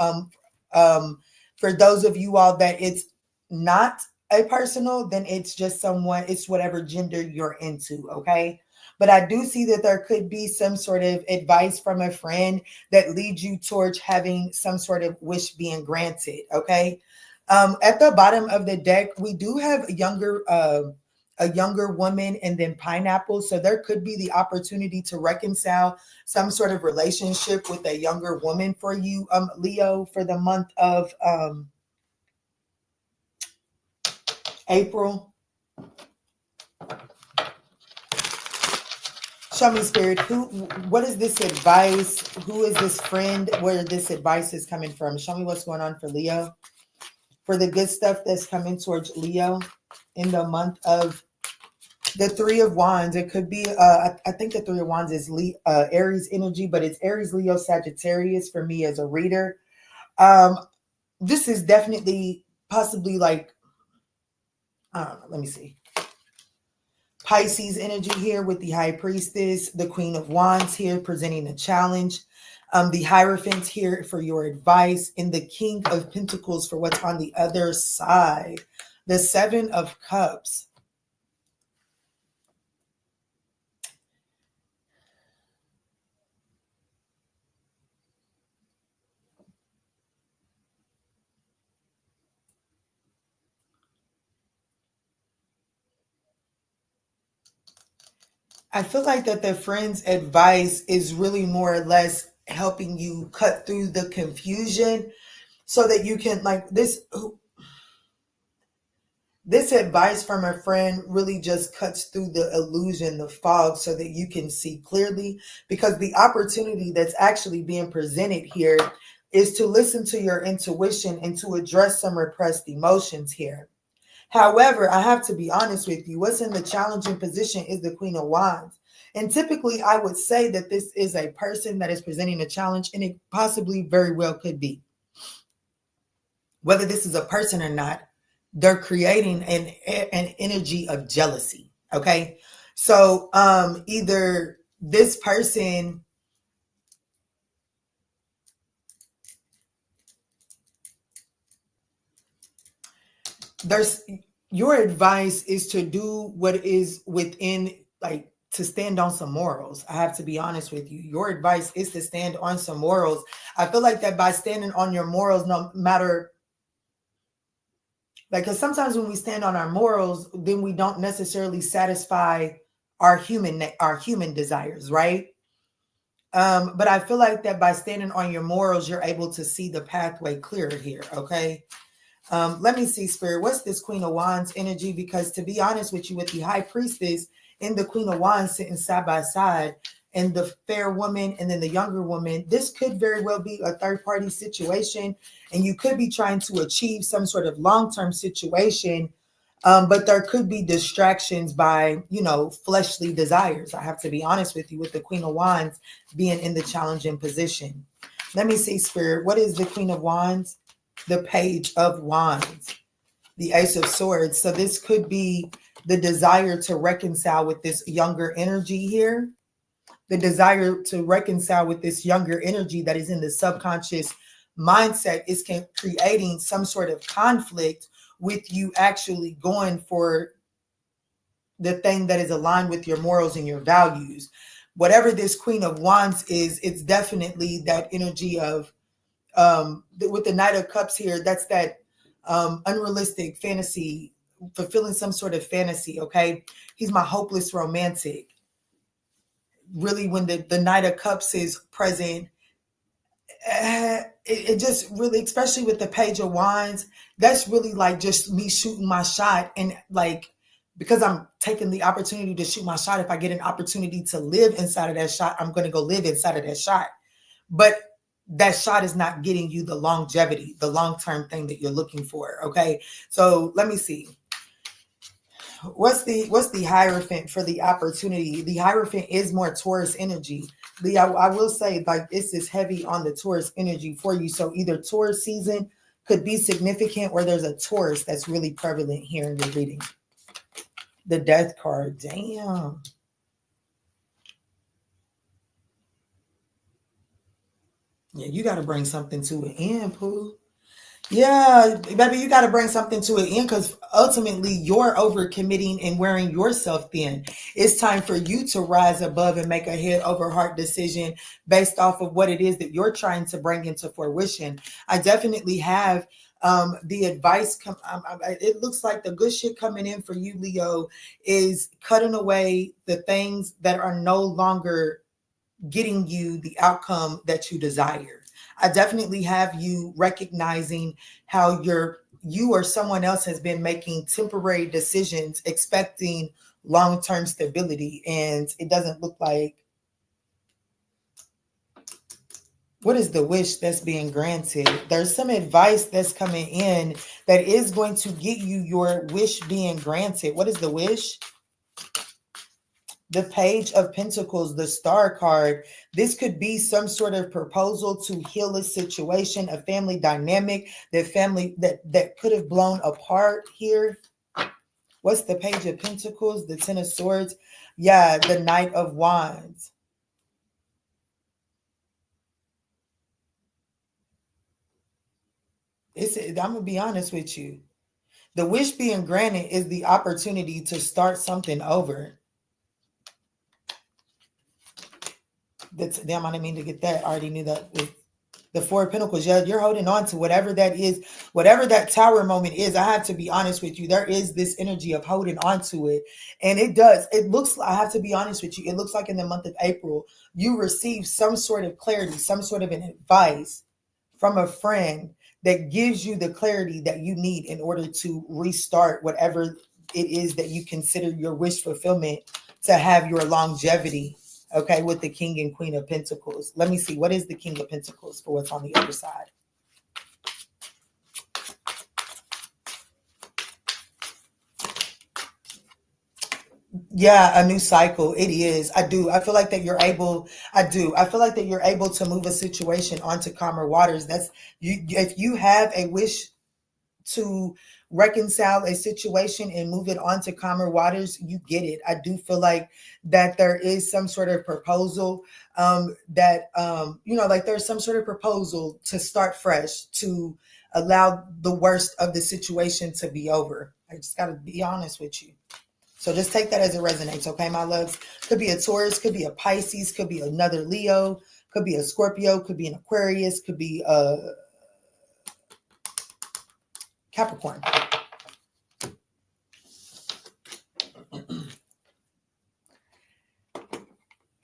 For those of you all that it's not a personal, then it's just someone, it's whatever gender you're into, okay? But I do see that there could be some sort of advice from a friend that leads you towards having some sort of wish being granted, okay? At the bottom of the deck, we do have a younger woman and then pineapple. So there could be the opportunity to reconcile some sort of relationship with a younger woman for you, Leo, for the month of April. Show me, Spirit. What is this advice? Who is this friend? Where this advice is coming from? Show me what's going on for Leo. For the good stuff that's coming towards Leo in the month of the Three of Wands. It could be, I think the Three of Wands is Aries energy, but it's Aries, Leo, Sagittarius for me as a reader. This is definitely possibly like, I don't know, let me see. Pisces energy here with the High Priestess, the Queen of Wands here presenting a challenge. The Hierophant here for your advice, and the King of Pentacles for what's on the other side. The Seven of Cups. I feel like that the friend's advice is really more or less helping you cut through the confusion so that you can, like, this advice from a friend really just cuts through the illusion, the fog, so that you can see clearly, because the opportunity that's actually being presented here is to listen to your intuition and to address some repressed emotions here. However, I have to be honest with you. What's in the challenging position is the Queen of Wands. And typically, I would say that this is a person that is presenting a challenge, and it possibly very well could be. Whether this is a person or not, they're creating an energy of jealousy, okay? So either this person... your advice is to do what is within, like, to stand on some morals. I have to be honest with you. Your advice is to stand on some morals. I feel like that by standing on your morals, no matter, like, because sometimes when we stand on our morals, then we don't necessarily satisfy our human desires, right? But I feel like that by standing on your morals, you're able to see the pathway clearer here, okay? Let me see, Spirit. What's this Queen of Wands energy? Because to be honest with you, with the High Priestess and the Queen of Wands sitting side by side, and the fair woman and then the younger woman, this could very well be a third-party situation, and you could be trying to achieve some sort of long-term situation, but there could be distractions by, fleshly desires. I have to be honest with you, with the Queen of Wands being in the challenging position. Let me see, Spirit. What is the Queen of Wands? The Page of Wands, the Ace of Swords. So this could be the desire to reconcile with this younger energy here. The desire to reconcile with this younger energy that is in the subconscious mindset is creating some sort of conflict with you actually going for the thing that is aligned with your morals and your values. Whatever this Queen of Wands is, it's definitely that energy of, with the Knight of Cups here, that's that unrealistic fantasy, fulfilling some sort of fantasy, okay? He's my hopeless romantic. Really, when the Knight of Cups is present, it just really, especially with the Page of Wands, that's really like just me shooting my shot. And like, because I'm taking the opportunity to shoot my shot, if I get an opportunity to live inside of that shot, I'm going to go live inside of that shot. But that shot is not getting you the longevity, the long-term thing that you're looking for. Okay. So let me see. What's the Hierophant for the opportunity? The Hierophant is more Taurus energy. I will say, like, this is heavy on the Taurus energy for you. So either Taurus season could be significant, or there's a Taurus that's really prevalent here in your reading. The Death card. Damn. Yeah, you got to bring something to an end, Pooh. Yeah, baby, you got to bring something to an end, because ultimately you're overcommitting and wearing yourself thin. It's time for you to rise above and make a head over heart decision based off of what it is that you're trying to bring into fruition. I definitely have the advice. It looks like the good shit coming in for you, Leo, is cutting away the things that are no longer getting you the outcome that you desire. I definitely have you recognizing how you're you or someone else has been making temporary decisions expecting long-term stability, and it doesn't look like. What is the wish that's being granted? There's some advice that's coming in that is going to get you your wish being granted. What is the wish? The Page of Pentacles, the Star card. This could be some sort of proposal to heal a situation, a family dynamic, that could have blown apart here. What's the Page of Pentacles? The Ten of Swords. Yeah, the Knight of Wands. I'm going to be honest with you. The wish being granted is the opportunity to start something over. Damn, I didn't mean to get that. I already knew that with the Four of Pentacles. Yeah, you're holding on to whatever that is, whatever that Tower moment is. I have to be honest with you. There is this energy of holding on to it. And it does. It looks, I have to be honest with you. It looks like in the month of April, you receive some sort of clarity, some sort of an advice from a friend that gives you the clarity that you need in order to restart whatever it is that you consider your wish fulfillment to have your longevity. Okay, with the King and Queen of Pentacles. Let me see. What is the King of Pentacles for what's on the other side? Yeah, a new cycle. It is. I do. I feel like that you're able. I do. I feel like that you're able to move a situation onto calmer waters. That's you. If you have a wish to reconcile a situation and move it onto calmer waters, you get it. I do feel like that there is some sort of proposal like there's some sort of proposal to start fresh, to allow the worst of the situation to be over. I just got to be honest with you. So just take that as it resonates, okay, my loves? Could be a Taurus, could be a Pisces, could be another Leo, could be a Scorpio, could be an Aquarius, could be a Capricorn.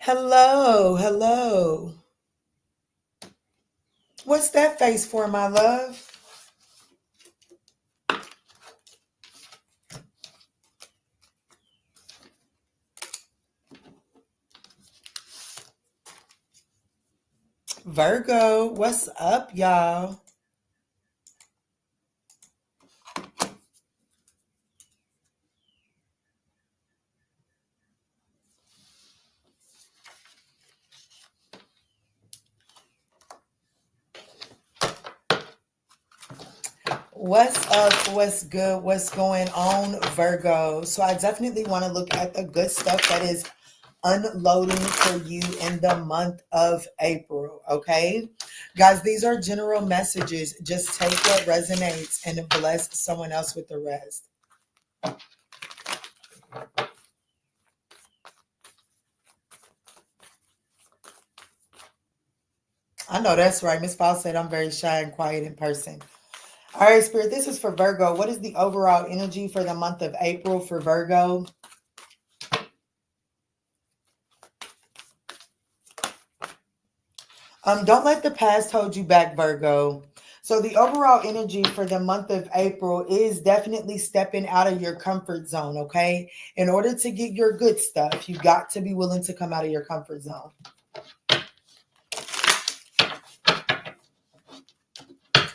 Hello, hello. What's that face for, my love? Virgo, what's up, y'all? What's up? What's good? What's going on, Virgo? So I definitely want to look at the good stuff that is unloading for you in the month of April, okay? Guys, these are general messages. Just take what resonates and bless someone else with the rest. I know that's right. Miss Paul said I'm very shy and quiet in person. All right, Spirit, this is for Virgo. What is the overall energy for the month of April for Virgo? Don't let the past hold you back, Virgo. So the overall energy for the month of April is definitely stepping out of your comfort zone, okay? In order to get your good stuff, you got to be willing to come out of your comfort zone.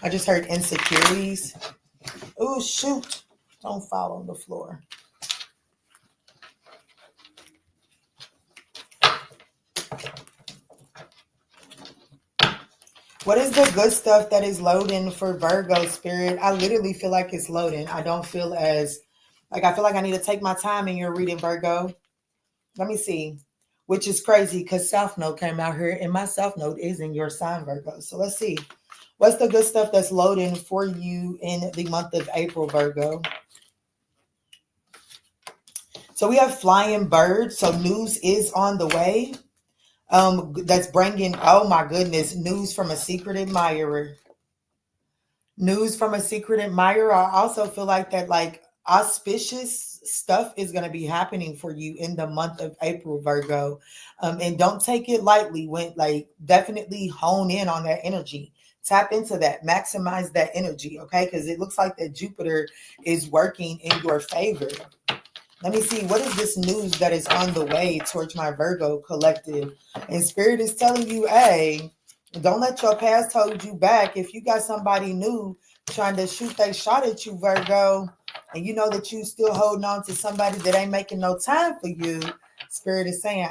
I just heard insecurities. Oh, shoot. Don't fall on the floor. What is the good stuff that is loading for Virgo, Spirit? I literally feel like it's loading. I don't feel as, I feel like I need to take my time in your reading, Virgo. Let me see. Which is crazy because South Node came out here and my South Node is in your sign, Virgo. So let's see. What's the good stuff that's loading for you in the month of April, Virgo? So we have flying birds. So news is on the way. That's bringing, oh my goodness, news from a secret admirer. News from a secret admirer. I also feel like that auspicious stuff is going to be happening for you in the month of April, Virgo. And don't take it lightly. Definitely hone in on that energy. Tap into that, maximize that energy, okay? Because it looks like that Jupiter is working in your favor. Let me see, what is this news that is on the way towards my Virgo collective? And Spirit is telling you, hey, don't let your past hold you back. If you got somebody new trying to shoot their shot at you, Virgo, and you know that you still holding on to somebody that ain't making no time for you, Spirit is saying,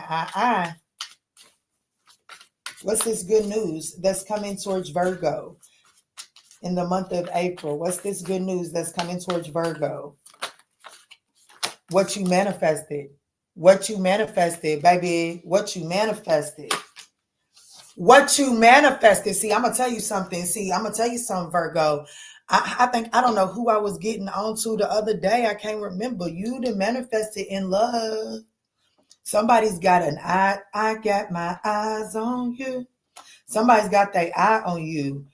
what's this good news that's coming towards Virgo in the month of April? What's this good news that's coming towards Virgo? What you manifested. What you manifested, baby. What you manifested. What you manifested. See, I'm going to tell you something. Virgo. I don't know who I was getting onto the other day. I can't remember. You done manifested in love. Somebody's got an eye. I got my eyes on you. Somebody's got their eye on you.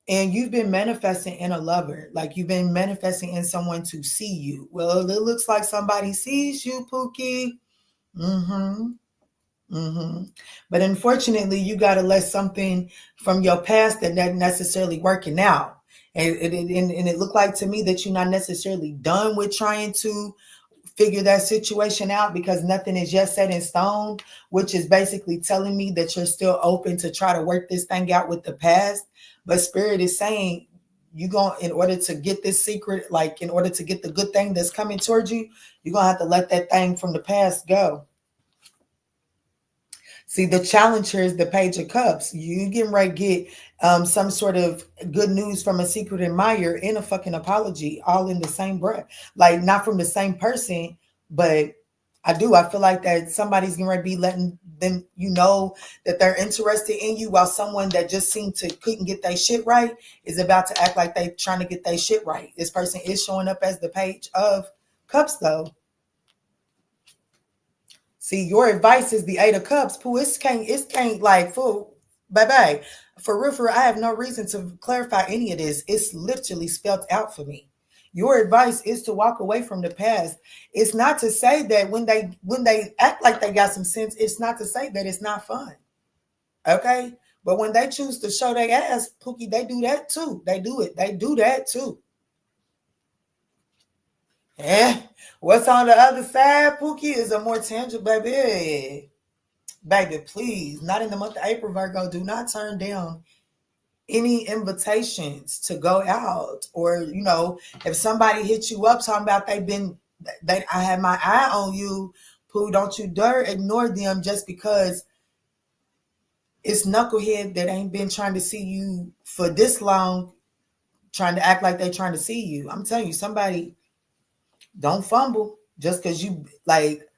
And you've been manifesting in a lover. Like you've been manifesting in someone to see you. Well, it looks like somebody sees you, Pookie. But unfortunately, you got to let something from your past that not necessarily working out. And it looked like to me that you're not necessarily done with trying to figure that situation out, because nothing is yet set in stone, which is basically telling me that you're still open to try to work this thing out with the past. But Spirit is saying you're going, in order to get this secret, like in order to get the good thing that's coming towards you, you're going to have to let that thing from the past go. See, the challenge here is the Page of Cups. You getting ready to get some sort of good news from a secret admirer and a fucking apology all in the same breath. Like not from the same person, but I feel like that somebody's going to be letting them, you know, that they're interested in you, while someone that just seemed to couldn't get their shit right is about to act like they trying to get their shit right. This person is showing up as the Page of Cups though. See, your advice is the Eight of Cups. Pooh, it can't like, fool, bye-bye. For real, I have no reason to clarify any of this. It's literally spelled out for me. Your advice is to walk away from the past. It's not to say that when they act like they got some sense, it's not to say that it's not fun. Okay? But when they choose to show their ass, Pookie, they do that too. They do it. They do that too. What's on the other side, Pookie, is a more tangible, baby. Baby, please, not in the month of April, Virgo. Do not turn down any invitations to go out. Or, you know, if somebody hits you up talking about I had my eye on you, Pooh, don't you dare ignore them just because it's knucklehead that ain't been trying to see you for this long, trying to act like they trying to see you. I'm telling you, somebody, don't fumble just because you like,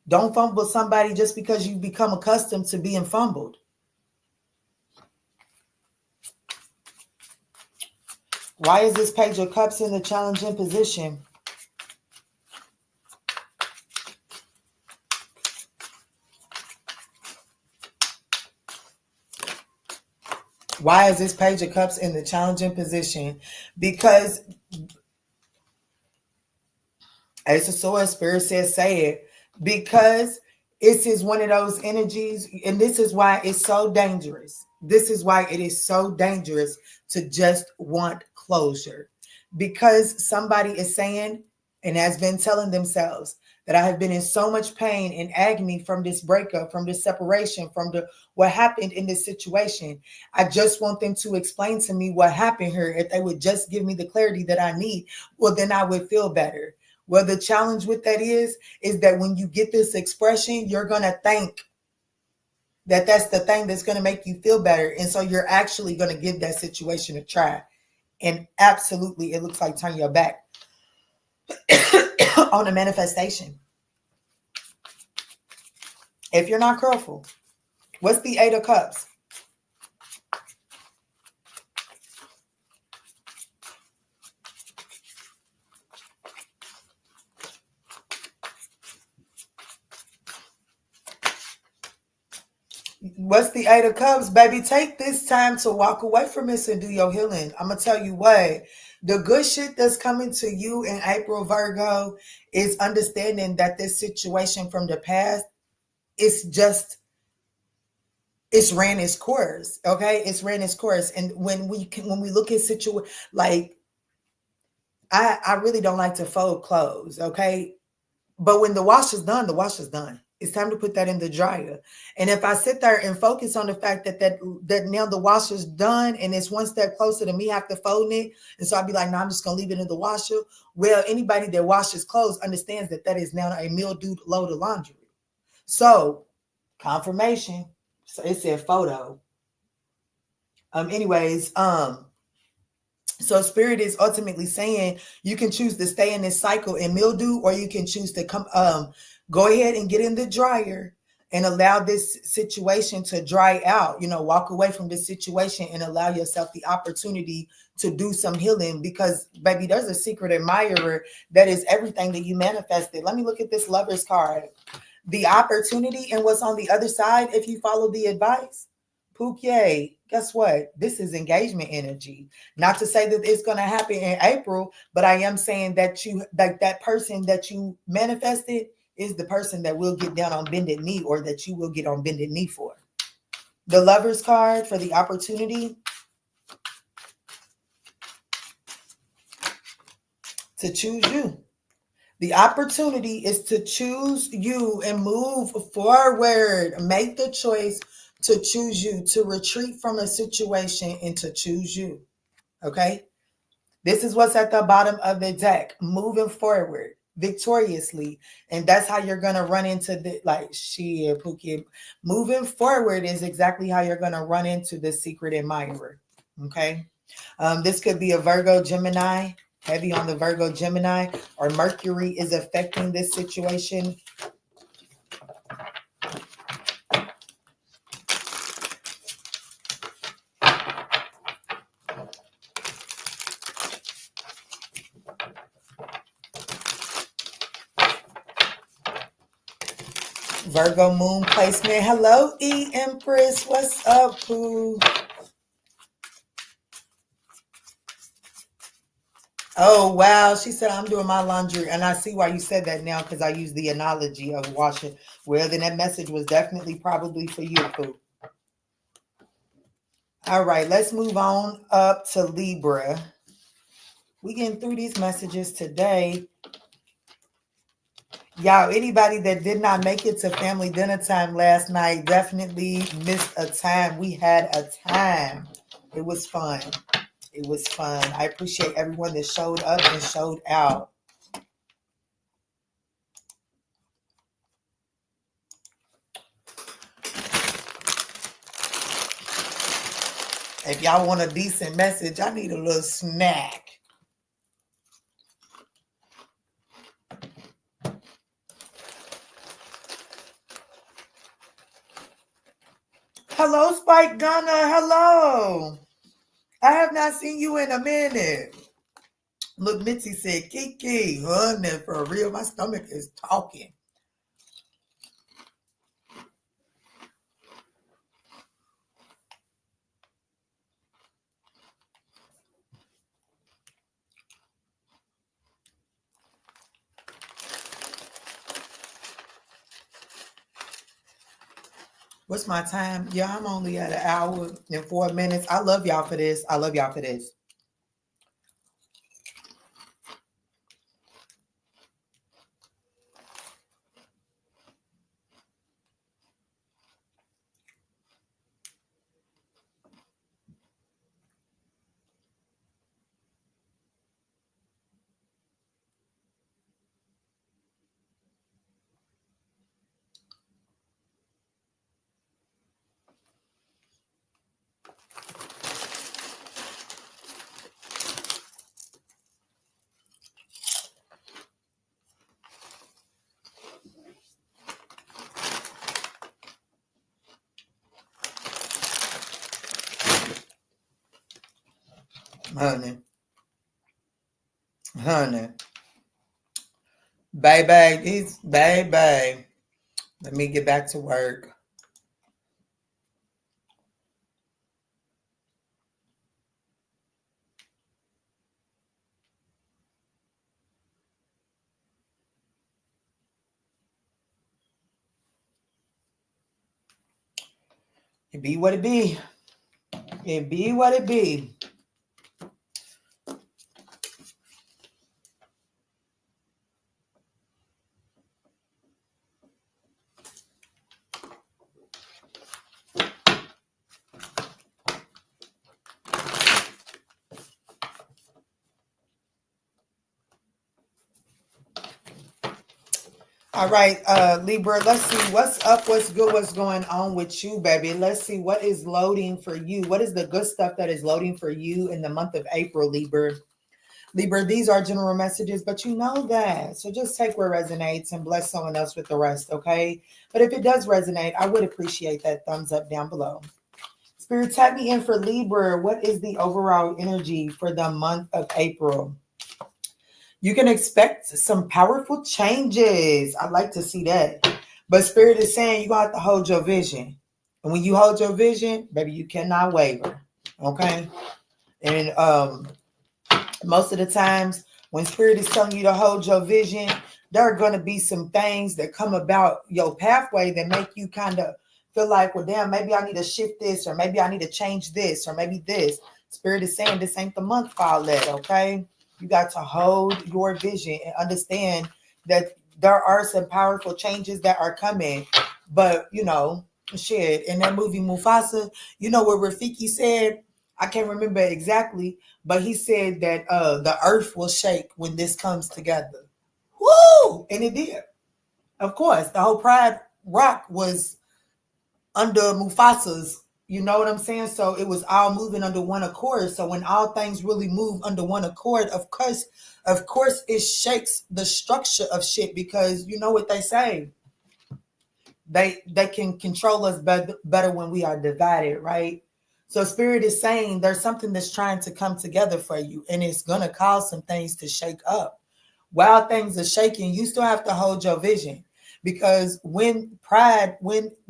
don't fumble somebody just because you become accustomed to being fumbled. Why is this Page of Cups in the challenging position? Why is this Page of Cups in the challenging position? Because Ace of Swords, Spirit says, say it. Because this is one of those energies, and this is why it's so dangerous. This is why it is so dangerous to just want closure. Because somebody is saying and has been telling themselves that I have been in so much pain and agony from this breakup, from this separation, from what happened in this situation. I just want them to explain to me what happened here. If they would just give me the clarity that I need, well, then I would feel better. Well, the challenge with that is that when you get this expression, you're going to think that that's the thing that's going to make you feel better. And so you're actually going to give that situation a try. And absolutely, it looks like turn your back on a manifestation. If you're not careful. What's the Eight of Cups? What's the Eight of Cups, baby? Take this time to walk away from this and do your healing. I'm going to tell you what. The good shit that's coming to you in April, Virgo, is understanding that this situation from the past, it's it's ran its course. Okay, it's ran its course. And when we look at like, I really don't like to fold clothes. Okay, but when the wash is done, the wash is done. It's time to put that in the dryer. And if I sit there and focus on the fact that now the wash is done and it's one step closer to me have to fold it, and so I'd be like, no, I'm just gonna leave it in the washer. Well, anybody that washes clothes understands that is now a mildewed load of laundry. So confirmation. So it said photo. Anyways, so spirit is ultimately saying you can choose to stay in this cycle and mildew, or you can choose to go ahead and get in the dryer and allow this situation to dry out. Walk away from this situation and allow yourself the opportunity to do some healing, because baby, there's a secret admirer that is everything that you manifested. Let me look at this Lover's card. The opportunity and what's on the other side if you follow the advice. Pookie, guess what? This is engagement energy. Not to say that it's going to happen in April, but I am saying that that person that you manifested is the person that will get down on bended knee, or that you will get on bended knee for. The Lover's card for the opportunity to choose you. The opportunity is to choose you and move forward. Make the choice to choose you, to retreat from a situation and to choose you. Okay? This is what's at the bottom of the deck. Moving forward victoriously. And that's how you're going to run into shit, Pookie. Moving forward is exactly how you're going to run into the secret admirer. Okay? This could be a Virgo, Gemini. Heavy on the Virgo, Gemini, or Mercury is affecting this situation. Virgo moon placement. Hello, E Empress. What's up, Pooh? Oh, wow. She said, I'm doing my laundry. And I see why you said that now, because I use the analogy of washing. Well, then that message was definitely probably for you, Pooh. All right, let's move on up to Libra. We getting through these messages today. Y'all, anybody that did not make it to family dinner time last night definitely missed a time. We had a time. It was fun. It was fun. I appreciate everyone that showed up and showed out. If y'all want a decent message, I need a little snack. Hello, Spike Gunner. Hello. I have not seen you in a minute. Look, Mitzi said, Kiki, honey, for real, my stomach is talking. What's my time? Yeah, I'm only at 1 hour and 4 minutes. I love y'all for this. I love y'all for this. Honey, baby, baby. Let me get back to work. It be what it be. It be what it be. All right, Libra, let's see what's up, what's good, what's going on with you, baby. Let's see what is loading for you. What is the good stuff that is loading for you in the month of April, Libra? Libra, these are general messages, but you know that. So just take where resonates and bless someone else with the rest, okay? But if it does resonate, I would appreciate that thumbs up down below. Spirit, tap me in for Libra. What is the overall energy for the month of April? You can expect some powerful changes. I'd like to see that. But Spirit is saying you're going to have to hold your vision. And when you hold your vision, baby, you cannot waver. Okay? And most of the times when Spirit is telling you to hold your vision, there are going to be some things that come about your pathway that make you kind of feel like, well, damn, maybe I need to shift this, or maybe I need to change this, or maybe this. Spirit is saying this ain't the month for all that, okay? You got to hold your vision and understand that there are some powerful changes that are coming. But, you know, shit, in that movie Mufasa, you know what Rafiki said? I can't remember exactly, but he said that the earth will shake when this comes together. Woo! And it did. Of course, the whole Pride Rock was under Mufasa's, you know what I'm saying? So it was all moving under one accord. So when all things really move under one accord, of course, it shakes the structure of shit, because you know what they say. They can control us better when we are divided, right? So Spirit is saying there's something that's trying to come together for you, and it's going to cause some things to shake up. While things are shaking, you still have to hold your vision, because when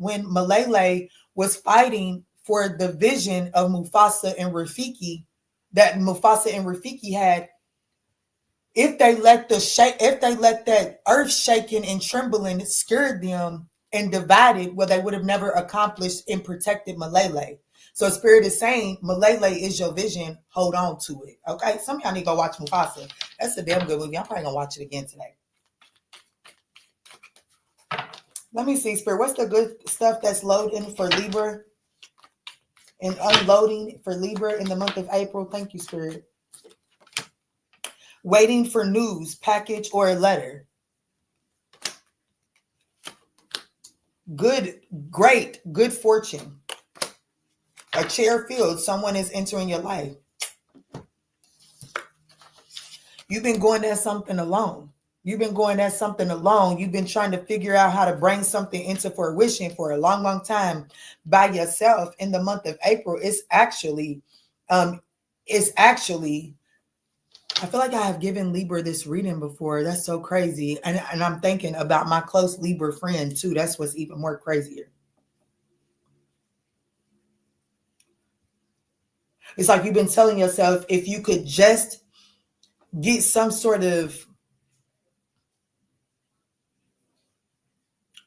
Malele was fighting for the vision of Mufasa and Rafiki that Mufasa and Rafiki had, if they let that earth shaking and trembling scared them and divided, well, they would have never accomplished and protected Malele. So Spirit is saying, Malele is your vision. Hold on to it. Okay. Some of y'all need to go watch Mufasa. That's a damn good movie. I'm probably gonna watch it again today. Let me see, Spirit. What's the good stuff that's loading for Libra and unloading for Libra in the month of April? Thank you, Spirit. Waiting for news, package, or a letter. Good fortune. A chair filled. Someone is entering your life. You've been going at something alone. You've been trying to figure out how to bring something into fruition for a long, long time by yourself. In the month of April, it's actually, I feel like I have given Libra this reading before. That's so crazy. And I'm thinking about my close Libra friend too. That's what's even more crazier. It's like you've been telling yourself, if you could just get some sort of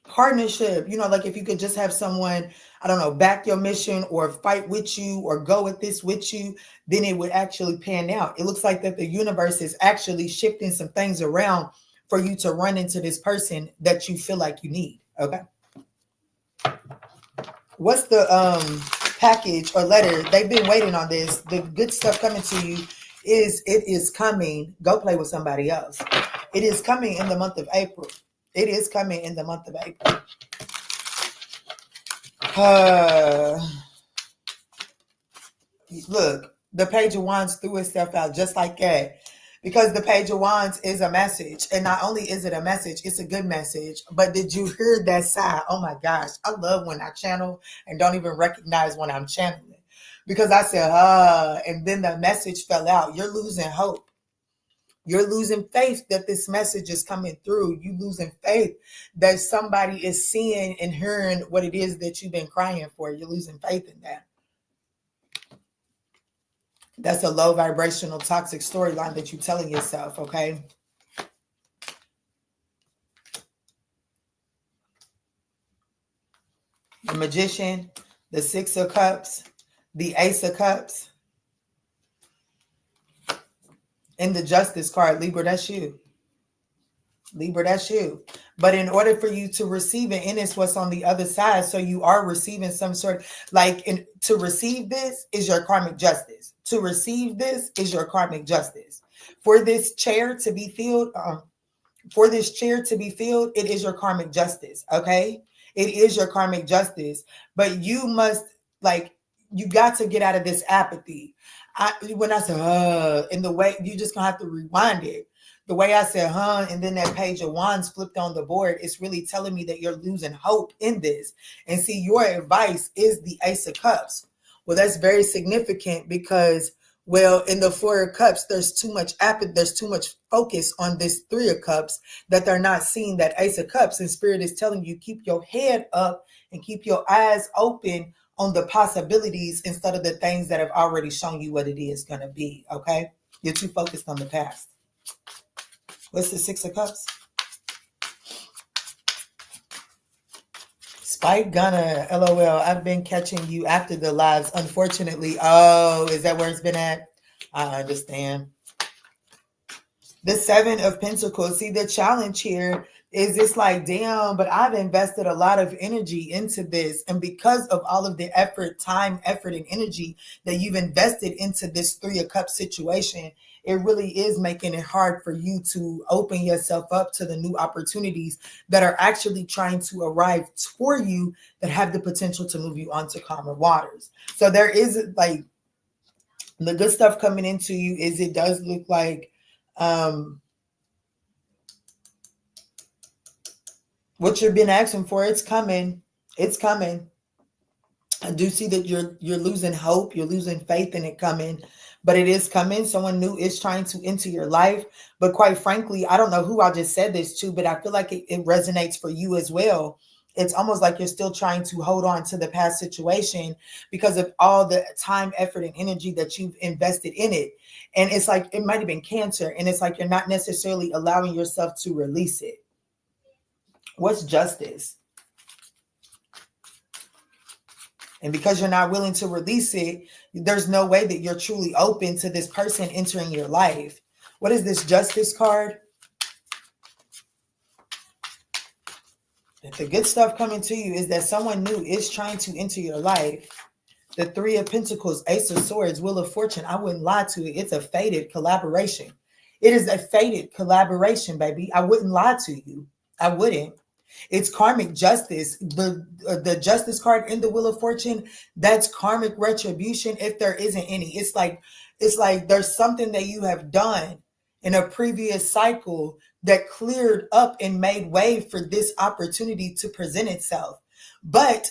partnership, you know, like if you could just have someone, I don't know, back your mission or fight with you or go with this with you, then it would actually pan out. It looks like that the universe is actually shifting some things around for you to run into this person that you feel like you need. Okay. What's the package or letter? They've been waiting on this. The good stuff coming to you is coming. Go play with somebody else. It is coming in the month of April. It is coming in the month of April. Look, the Page of Wands threw itself out just like that, because the Page of Wands is a message. And not only is it a message, it's a good message. But did you hear that sigh? Oh my gosh. I love when I channel and don't even recognize when I'm channeling, because I said, and then the message fell out. You're losing hope. You're losing faith that this message is coming through. You losing faith that somebody is seeing and hearing what it is that you've been crying for. You're losing faith in that. That's a low vibrational toxic storyline that you're telling yourself, okay? The Magician, the Six of Cups, the Ace of Cups, and the Justice card. Libra, that's you. Libra, that's you. But in order for you to receive it, and it's what's on the other side, so you are receiving some sort of, to receive this is your karmic justice. To receive this is your karmic justice. For this chair to be filled, it is your karmic justice, okay? It is your karmic justice, but you must, you got to get out of this apathy. When I said, in the way, you just gonna have to rewind it. The way I said, and then that page of wands flipped on the board, it's really telling me that you're losing hope in this. And see, your advice is the Ace of Cups. Well, that's very significant because, well, in the Four of Cups, there's too much focus on this Three of Cups that they're not seeing that Ace of Cups. And Spirit is telling you, keep your head up and keep your eyes open on the possibilities instead of the things that have already shown you what it is going to be, okay? You're too focused on the past. What's the Six of Cups? Spike Gunner, LOL. I've been catching you after the lives, unfortunately. Oh, is that where it's been at? I understand. The Seven of Pentacles. See, the challenge here is it's like, damn, but I've invested a lot of energy into this. And because of all of the effort, time, effort, and energy that you've invested into this Three of Cups situation, it really is making it hard for you to open yourself up to the new opportunities that are actually trying to arrive for you that have the potential to move you onto calmer waters. So there is, like, the good stuff coming into you is it does look like what you've been asking for, it's coming. It's coming. I do see that you're losing hope. You're losing faith in it coming. But it is coming. Someone new is trying to enter your life. But quite frankly, I don't know who I just said this to, but I feel like it resonates for you as well. It's almost like you're still trying to hold on to the past situation because of all the time, effort, and energy that you've invested in it. And it's like it might have been Cancer. And it's like you're not necessarily allowing yourself to release it. What's Justice? And because you're not willing to release it, there's no way that you're truly open to this person entering your life. What is this Justice card? The good stuff coming to you is that someone new is trying to enter your life. The Three of Pentacles, Ace of Swords, Wheel of Fortune. I wouldn't lie to it. It's a fated collaboration. It is a fated collaboration, baby. I wouldn't lie to you. I wouldn't. It's karmic justice. The Justice card in the Wheel of Fortune, that's karmic retribution if there isn't any. It's like there's something that you have done in a previous cycle that cleared up and made way for this opportunity to present itself. But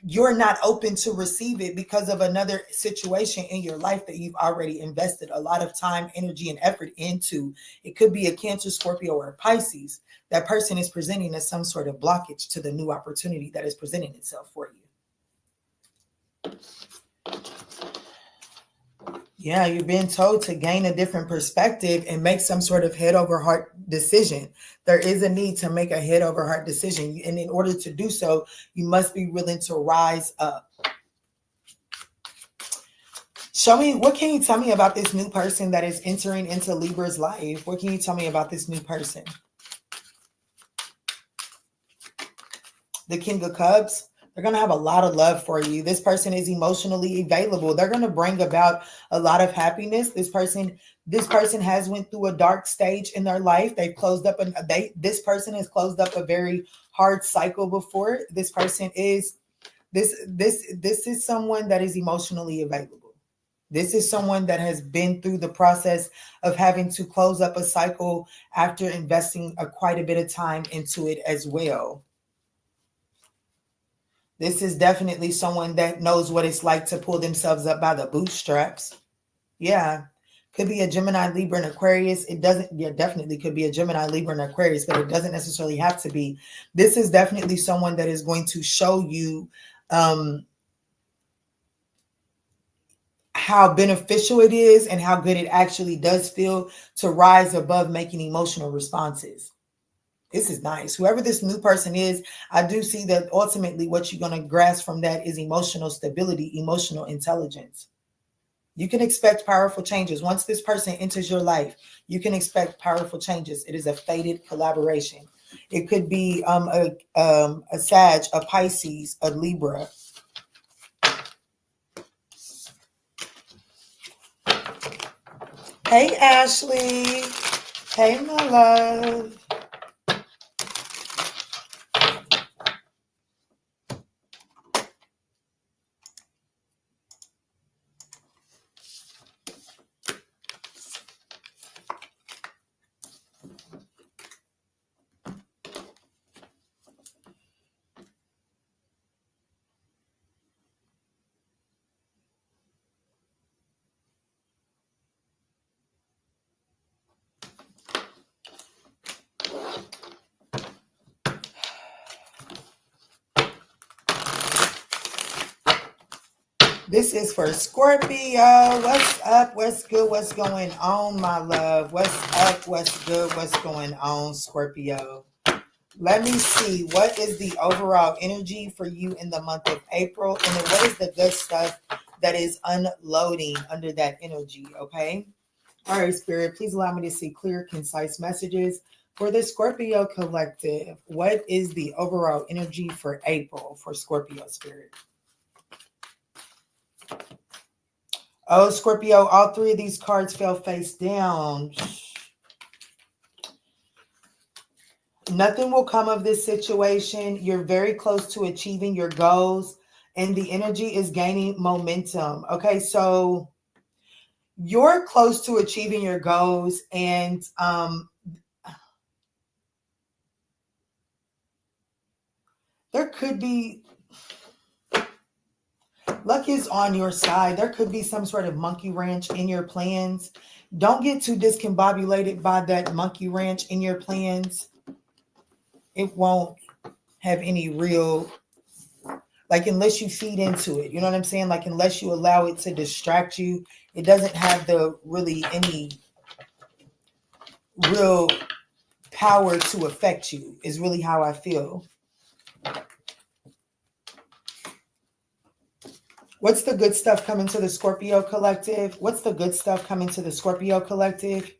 you're not open to receive it because of another situation in your life that you've already invested a lot of time, energy, and effort into. It could be a Cancer, Scorpio, or a Pisces. That person is presenting as some sort of blockage to the new opportunity that is presenting itself for you. Yeah, you're being told to gain a different perspective and make some sort of head over heart decision. There is a need to make a head over heart decision. And in order to do so, you must be willing to rise up. Show me, what can you tell me about this new person that is entering into Libra's life? What can you tell me about this new person? The King of Cups. They're going to have a lot of love for you. This person is emotionally available. They're going to bring about a lot of happiness. This person has went through a dark stage in their life. They've closed up this person has closed up a very hard cycle before. This person is this is someone that is emotionally available. This is someone that has been through the process of having to close up a cycle after investing quite a bit of time into it as well. This is definitely someone that knows what it's like to pull themselves up by the bootstraps. Yeah. Could be a Gemini, Libra, and Aquarius. It doesn't, yeah, definitely could be a Gemini, Libra, and Aquarius, but it doesn't necessarily have to be. This is definitely someone that is going to show you how beneficial it is and how good it actually does feel to rise above making emotional responses. This is nice. Whoever this new person is, I do see that ultimately what you're going to grasp from that is emotional stability, emotional intelligence. You can expect powerful changes. Once this person enters your life, you can expect powerful changes. It is a fated collaboration. It could be a Sag, a Pisces, a Libra. Hey, Ashley. Hey, my love. This is for Scorpio. What's up? What's good? What's going on, my love? What's up? What's good? What's going on, Scorpio? Let me see. What is the overall energy for you in the month of April? And then what is the good stuff that is unloading under that energy? Okay. All right, Spirit, please allow me to see clear, concise messages for the Scorpio collective. What is the overall energy for April for Scorpio, Spirit? Oh, Scorpio, all three of these cards fell face down. Nothing will come of this situation. You're very close to achieving your goals, and the energy is gaining momentum. Okay, so you're close to achieving your goals, and there could be... Luck is on your side. There could be some sort of monkey wrench in your plans. Don't get too discombobulated by that monkey wrench in your plans. It won't have any real, like, unless you feed into it. You know what I'm saying? Like, unless you allow it to distract you, it doesn't have the really any real power to affect you, is really how I feel. What's the good stuff coming to the Scorpio collective? What's the good stuff coming to the Scorpio collective?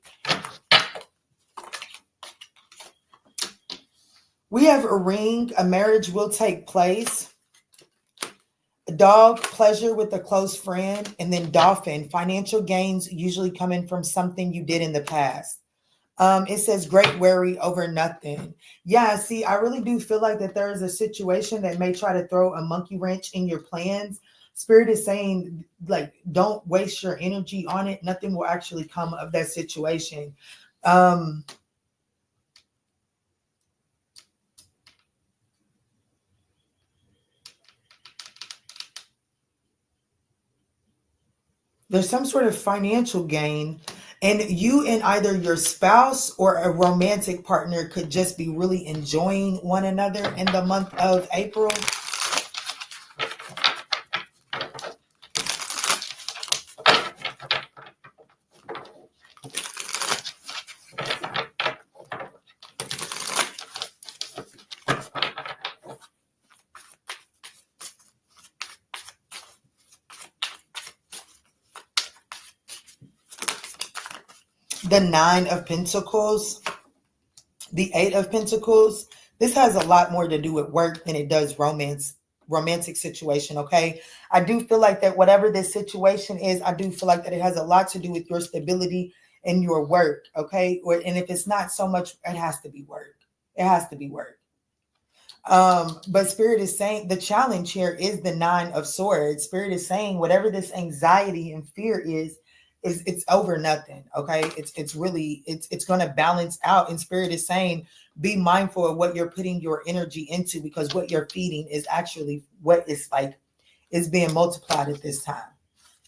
We have a ring. A marriage will take place. A dog, pleasure with a close friend. And then dolphin, financial gains usually coming from something you did in the past. It says great worry over nothing. Yeah, see, I really do feel like that there is a situation that may try to throw a monkey wrench in your plans. Spirit is saying, like, don't waste your energy on it. Nothing will actually come of that situation. There's some sort of financial gain, and you and either your spouse or a romantic partner could just be really enjoying one another in the month of April. The Nine of Pentacles, the Eight of Pentacles. This has a lot more to do with work than it does romantic situation, okay? I do feel like that whatever this situation is, I do feel like that it has a lot to do with your stability and your work, okay? And if it's not so much, it has to be work. It has to be work. But Spirit is saying the challenge here is the Nine of Swords. Spirit is saying whatever this anxiety and fear is it's over nothing. Okay. It's really, it's going to balance out. And Spirit is saying, be mindful of what you're putting your energy into, because what you're feeding is actually what is being multiplied at this time.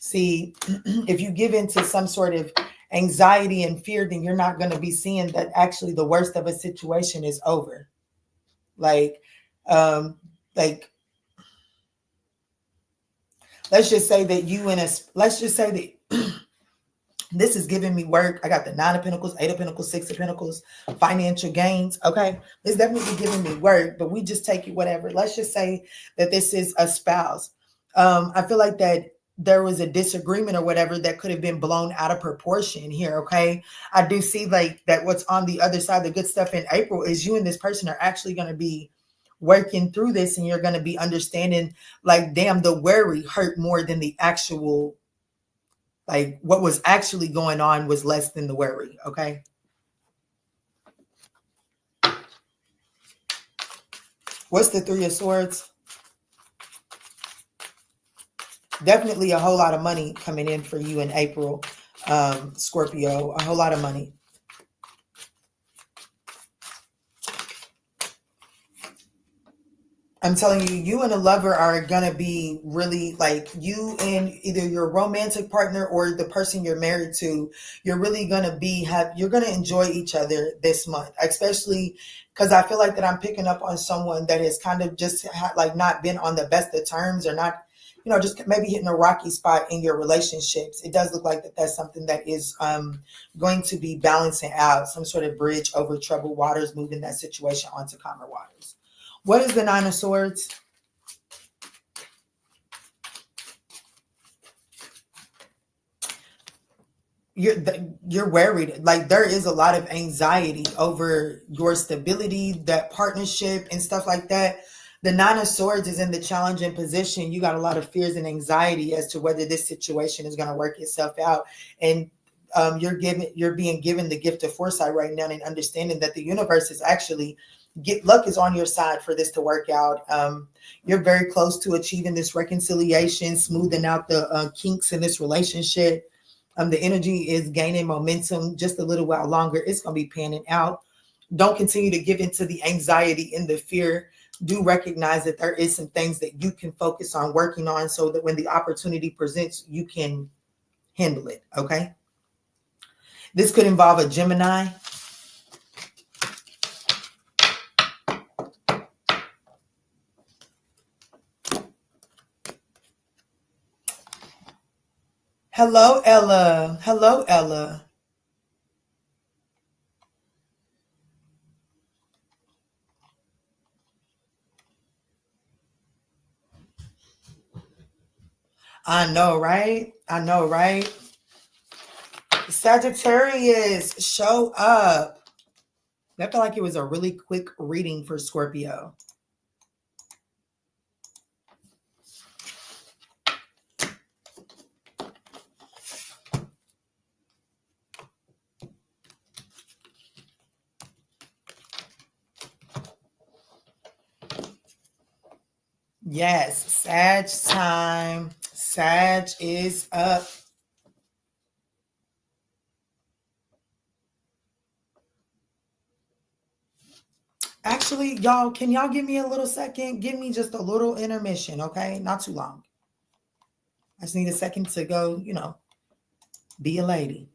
See, if you give into some sort of anxiety and fear, then you're not going to be seeing that actually the worst of a situation is over. Let's just say that This is giving me work. I got the 9 of Pentacles, 8 of Pentacles, 6 of Pentacles, financial gains. Okay. It's definitely giving me work, but we just take it whatever. Let's just say that this is a spouse. I feel like that there was a disagreement or whatever that could have been blown out of proportion here. Okay. I do see like that what's on the other side, the good stuff in April is you and this person are actually going to be working through this, and you're going to be understanding like, damn, the worry hurt more than the actual, like what was actually going on was less than the worry. Okay. What's the 3 of Swords? Definitely a whole lot of money coming in for you in April, Scorpio, a whole lot of money. I'm telling you, you and a lover are going to be really like, you and either your romantic partner or the person you're married to, you're really going to be, you're going to enjoy each other this month, especially because I feel like that I'm picking up on someone that has kind of just like not been on the best of terms, or not, you know, just maybe hitting a rocky spot in your relationships. It does look like that that's something that is going to be balancing out, some sort of bridge over troubled waters, moving that situation onto calmer waters. What is the 9 of Swords? You're worried. Like there is a lot of anxiety over your stability, that partnership and stuff like that. The 9 of Swords is in the challenging position. You got a lot of fears and anxiety as to whether this situation is going to work itself out. And you're being given the gift of foresight right now, and understanding that the universe is actually, luck is on your side for this to work out. You're very close to achieving this reconciliation, smoothing out the kinks in this relationship. The energy is gaining momentum just a little while longer. It's going to be panning out. Don't continue to give into the anxiety and the fear. Do recognize that there is some things that you can focus on working on, so that when the opportunity presents, you can handle it. Okay. This could involve a Gemini. Hello, Ella. Hello, Ella. I know, right? I know, right? Sagittarius, show up. I feel like it was a really quick reading for Scorpio. Yes, Sag time. Sag is up. Actually, y'all, can y'all give me a little second? Give me just a little intermission, okay? Not too long. I just need a second to go, you know, be a lady.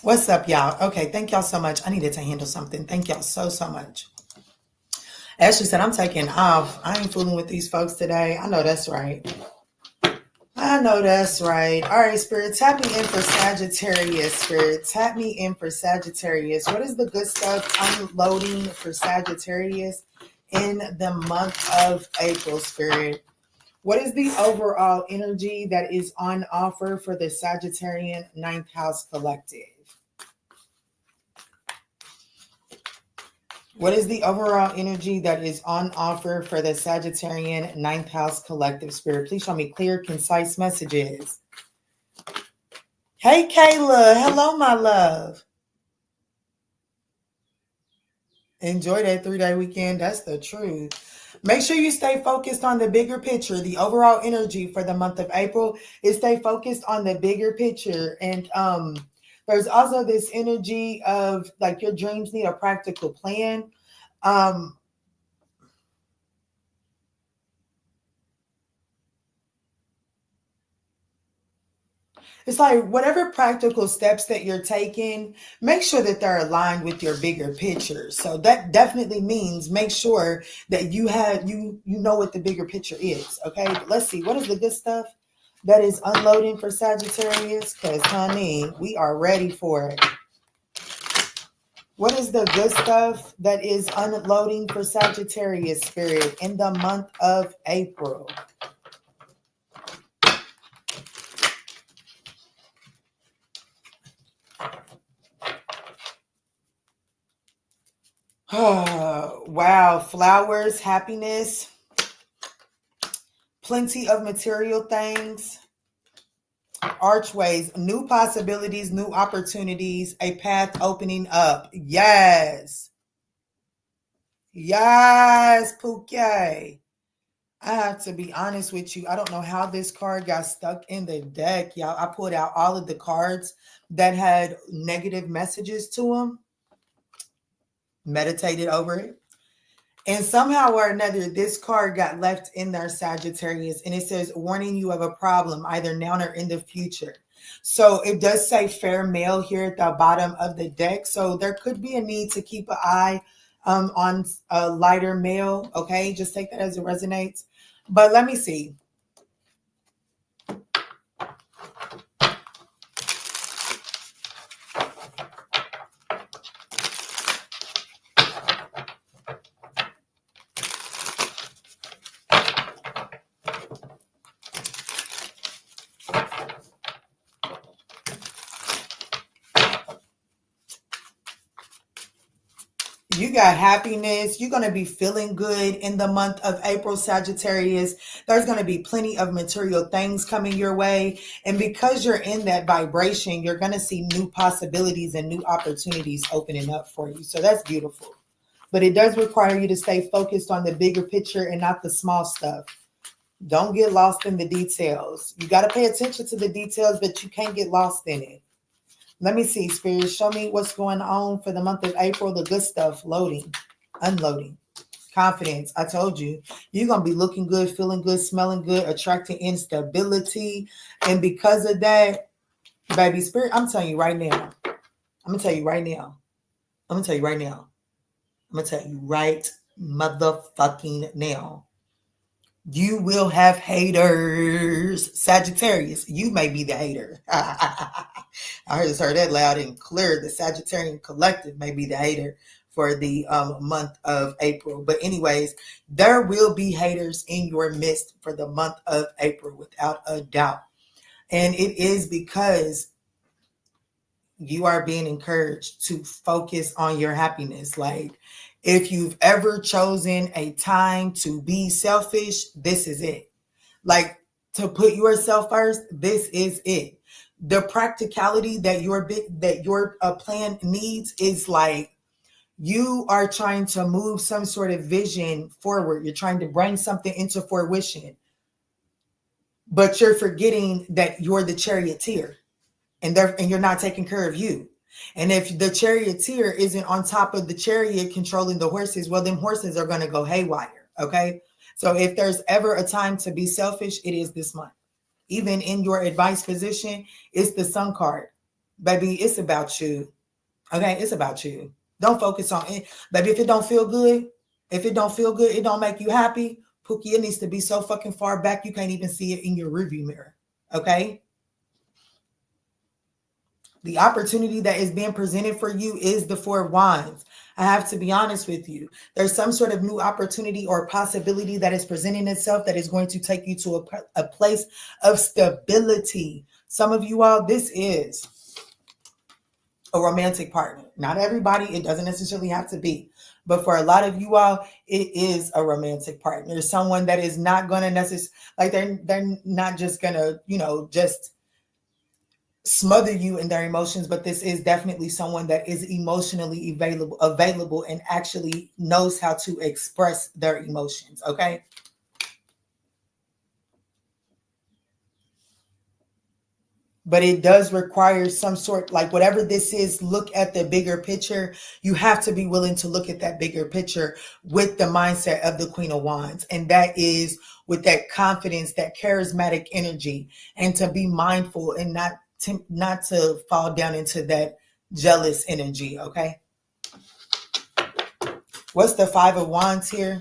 What's up, y'all? Okay, thank y'all so much. I needed to handle something. Thank y'all so much. Ashley said, I'm taking off. I ain't fooling with these folks today. I know that's right. I know that's right. All right, Spirit, tap me in for Sagittarius. Spirit, tap me in for Sagittarius. What is the good stuff unloading for Sagittarius in the month of April, Spirit? What is the overall energy that is on offer for the Sagittarian ninth house collective? What is the overall energy that is on offer for the Sagittarian ninth house collective, Spirit? Please show me clear, concise messages. Hey, Kayla. Hello, my love. Enjoy that 3-day weekend. That's the truth. Make sure you stay focused on the bigger picture. The overall energy for the month of April is stay focused on the bigger picture. And there's also this energy of like your dreams need a practical plan. It's like whatever practical steps that you're taking, make sure that they're aligned with your bigger picture. So that definitely means make sure that you have you know what the bigger picture is. Okay, but let's see, what is the good stuff that is unloading for Sagittarius? Because honey, we are ready for it. What is the good stuff that is unloading for Sagittarius, Spirit, in the month of April? Oh, wow. Flowers, happiness, plenty of material things, archways, new possibilities, new opportunities, a path opening up. Yes. Yes, Pookie. I have to be honest with you. I don't know how this card got stuck in the deck, y'all. I pulled out all of the cards that had negative messages to them, meditated over it. And somehow or another, this card got left in there, Sagittarius, and it says, warning you of a problem, either now or in the future. So it does say fair male here at the bottom of the deck. So there could be a need to keep an eye on a lighter male. Okay, just take that as it resonates. But let me see. You got happiness. You're going to be feeling good in the month of April, Sagittarius. There's going to be plenty of material things coming your way. And because you're in that vibration, you're going to see new possibilities and new opportunities opening up for you. So that's beautiful. But it does require you to stay focused on the bigger picture and not the small stuff. Don't get lost in the details. You got to pay attention to the details, but you can't get lost in it. Let me see, Spirit. Show me what's going on for the month of April. The good stuff, loading, unloading, confidence. I told you, you're going to be looking good, feeling good, smelling good, attracting instability. And because of that, baby, Spirit, I'm telling you right now. I'm going to tell you right now. I'm going to tell you right now. I'm going to tell you right motherfucking now. You will have haters. Sagittarius, you may be the hater. I just heard that loud and clear. The Sagittarian collective may be the hater for the month of April. But anyways, there will be haters in your midst for the month of April, without a doubt. And it is because you are being encouraged to focus on your happiness. Like, if you've ever chosen a time to be selfish, this is it. Like, to put yourself first, this is it. The practicality that your plan needs is like, you are trying to move some sort of vision forward. You're trying to bring something into fruition, but you're forgetting that you're the charioteer, and you're not taking care of you. And if the charioteer isn't on top of the chariot controlling the horses, well, them horses are going to go haywire. Okay. So if there's ever a time to be selfish, it is this month. Even in your advice position, it's the Sun card. Baby, it's about you. Okay, it's about you. Don't focus on it. Baby, if it don't feel good, it don't make you happy, Pookie, it needs to be so fucking far back you can't even see it in your rearview mirror. Okay? The opportunity that is being presented for you is the Four of Wands. I have to be honest with you. There's some sort of new opportunity or possibility that is presenting itself that is going to take you to a place of stability. Some of you all, this is a romantic partner. Not everybody, it doesn't necessarily have to be. But for a lot of you all, it is a romantic partner. Someone that is not going to necessarily, like they're not just going to, just smother you in their emotions, but this is definitely someone that is emotionally available and actually knows how to express their emotions. Okay. But it does require some sort, like whatever this is, look at the bigger picture. You have to be willing to look at that bigger picture with the mindset of the Queen of Wands. And that is with that confidence, that charismatic energy, and to be mindful and not to fall down into that jealous energy. Okay. What's the Five of Wands here?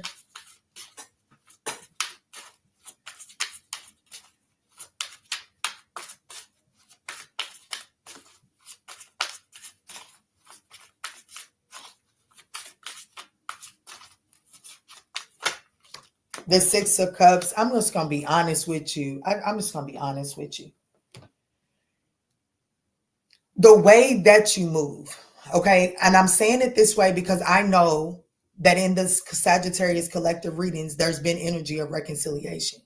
The Six of Cups. I'm just going to be honest with you. I'm just going to be honest with you. The way that you move, okay? And I'm saying it this way because I know that in the Sagittarius collective readings, there's been energy of reconciliation.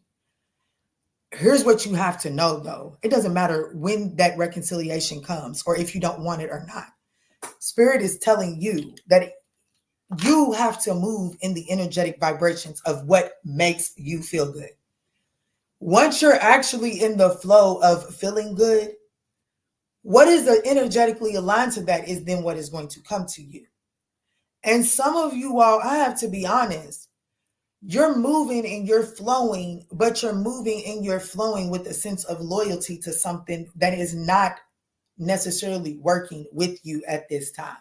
Here's what you have to know, though. It doesn't matter when that reconciliation comes or if you don't want it or not. Spirit is telling you that you have to move in the energetic vibrations of what makes you feel good. Once you're actually in the flow of feeling good, what is energetically aligned to that is then what is going to come to you. And some of you all, I have to be honest, you're moving and you're flowing, but you're moving and you're flowing with a sense of loyalty to something that is not necessarily working with you at this time.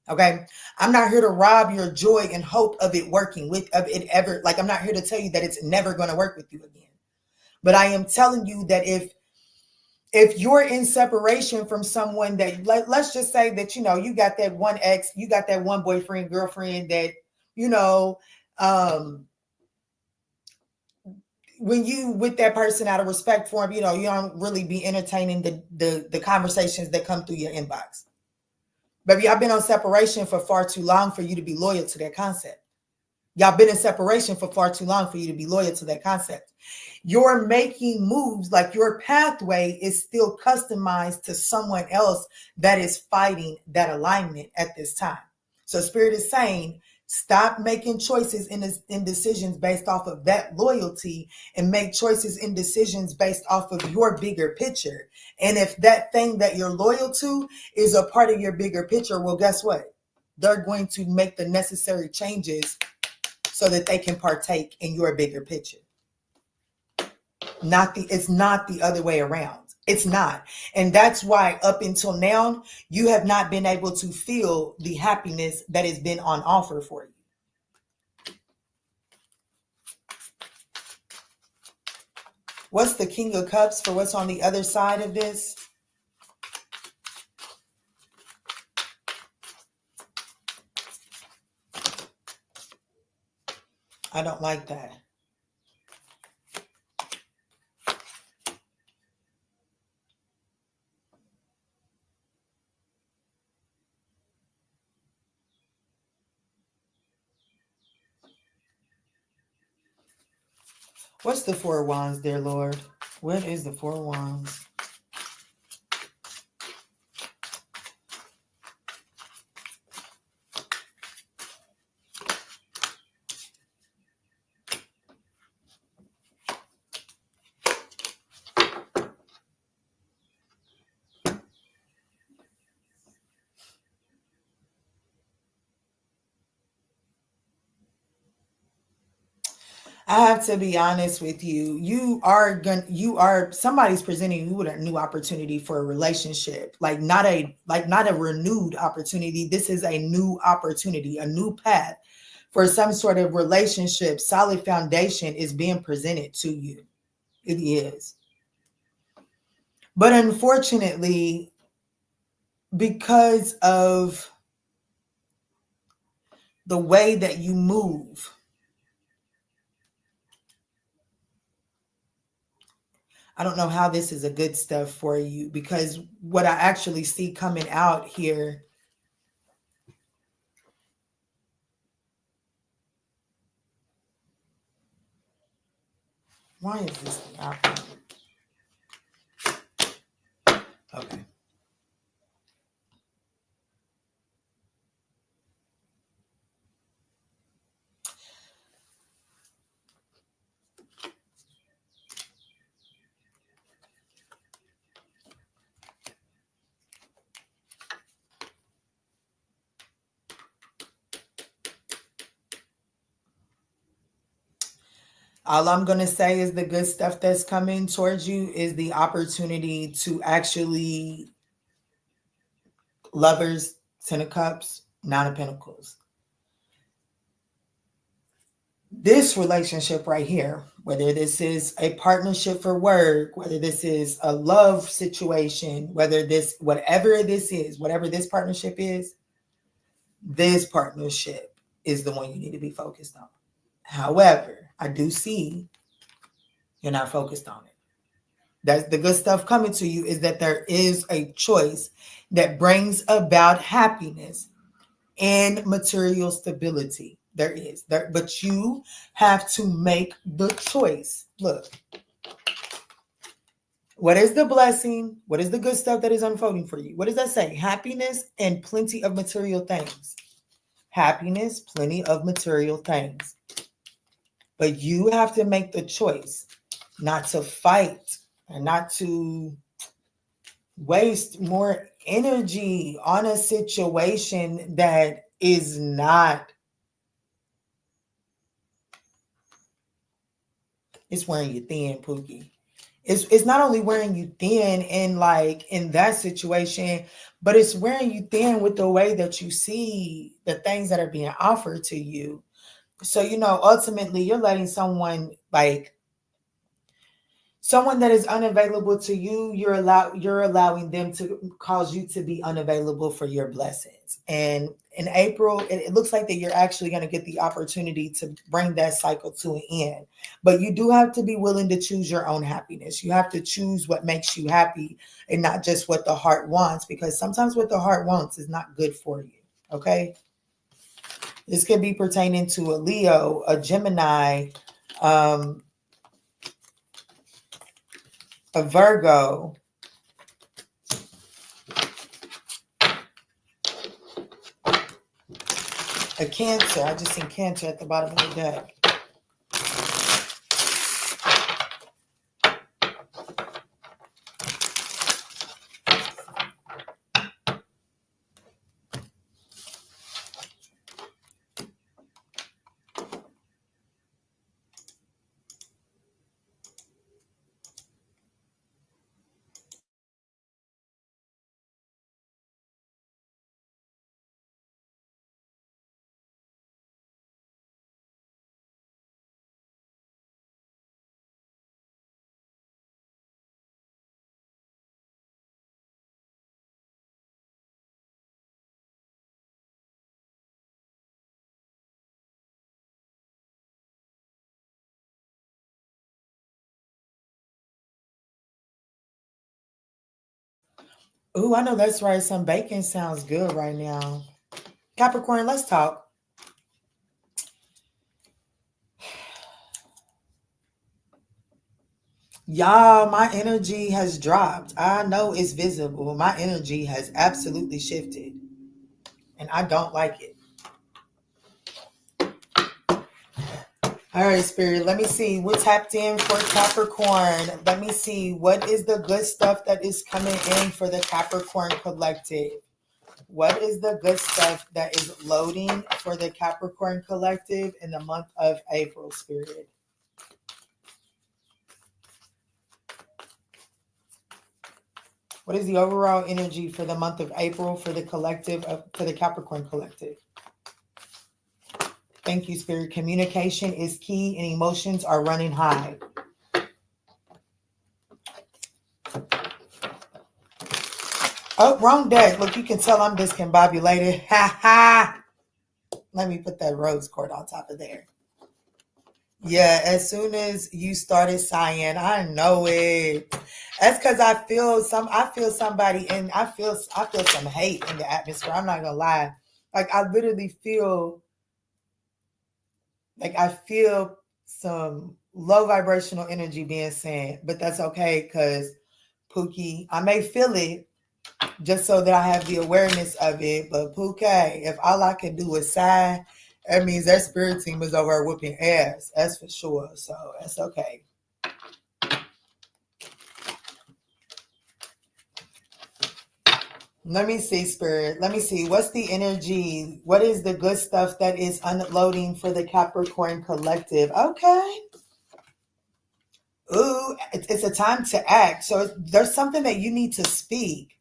Okay. I'm not here to rob your joy and hope of it working of it ever. Like, I'm not here to tell you that it's never going to work with you again. But I am telling you that if you're in separation from someone that, let's just say that, you got that one ex, you got that one boyfriend, girlfriend that, when you with that person out of respect for him, you don't really be entertaining the conversations that come through your inbox. Baby, I've been on separation for far too long for you to be loyal to that concept. Y'all been in separation for far too long for you to be loyal to that concept. You're making moves, like your pathway is still customized to someone else that is fighting that alignment at this time. So Spirit is saying, stop making choices in decisions based off of that loyalty and make choices in decisions based off of your bigger picture. And if that thing that you're loyal to is a part of your bigger picture, well, guess what? They're going to make the necessary changes so that they can partake in your bigger picture. It's not the other way around. It's not. And that's why up until now, you have not been able to feel the happiness that has been on offer for you. What's the King of Cups for what's on the other side of this? I don't like that. What's the Four of Wands, dear Lord? What is the Four of Wands? I have to be honest with you. Somebody's presenting you with a new opportunity for a relationship. Not a renewed opportunity. This is a new opportunity, a new path for some sort of relationship. Solid foundation is being presented to you. It is. But unfortunately, because of the way that you move, I don't know how this is a good stuff for you, because what I actually see coming out here, why is this thing happening? Okay. All I'm going to say is the good stuff that's coming towards you is the opportunity to actually, Lovers, Ten of Cups, Nine of Pentacles. This relationship right here, whether this is a partnership for work, whether this is a love situation, whatever this partnership is, this partnership is the one you need to be focused on. However, I do see you're not focused on it. That's the good stuff coming to you, is that there is a choice that brings about happiness and material stability. There is. But you have to make the choice. Look, what is the blessing? What is the good stuff that is unfolding for you? What does that say? Happiness and plenty of material things. Happiness, plenty of material things. But you have to make the choice not to fight and not to waste more energy on a situation that is not, it's wearing you thin, Pookie. It's not only wearing you thin in that situation, but it's wearing you thin with the way that you see the things that are being offered to you. So, ultimately you're letting someone that is unavailable to you, you're allowing them to cause you to be unavailable for your blessings. And in April, it looks like that you're actually going to get the opportunity to bring that cycle to an end. But you do have to be willing to choose your own happiness. You have to choose what makes you happy and not just what the heart wants, because sometimes what the heart wants is not good for you. Okay? This could be pertaining to a Leo, a Gemini, a Virgo, a Cancer. I just seen Cancer at the bottom of the deck. Ooh, I know that's right. Some bacon sounds good right now. Capricorn, let's talk. Y'all, my energy has dropped. I know it's visible. My energy has absolutely shifted. And I don't like it. All right, Spirit, let me see. We're tapped in for Capricorn. Let me see. What is the good stuff that is coming in for the Capricorn collective? What is the good stuff that is loading for the Capricorn collective in the month of April, Spirit? What is the overall energy for the month of April for the collective, for the Capricorn collective? Thank you, Spirit. Communication is key and emotions are running high. Oh, wrong deck. Look, you can tell I'm discombobulated. Ha ha. Let me put that rose quartz on top of there. Yeah, as soon as you started sighing, I know it. That's because I feel somebody, and I feel some hate in the atmosphere. I'm not gonna lie. Like I literally feel like I feel some low vibrational energy being sent, but that's okay because Pookie, I may feel it just so that I have the awareness of it. But Pookie, if all I can do is sigh, that means that spirit team is over whooping ass. That's for sure. So that's okay. Let me see, Spirit. Let me see. What's the energy? What is the good stuff that is unloading for the Capricorn collective? Okay. Ooh, it's a time to act. So there's something that you need to speak.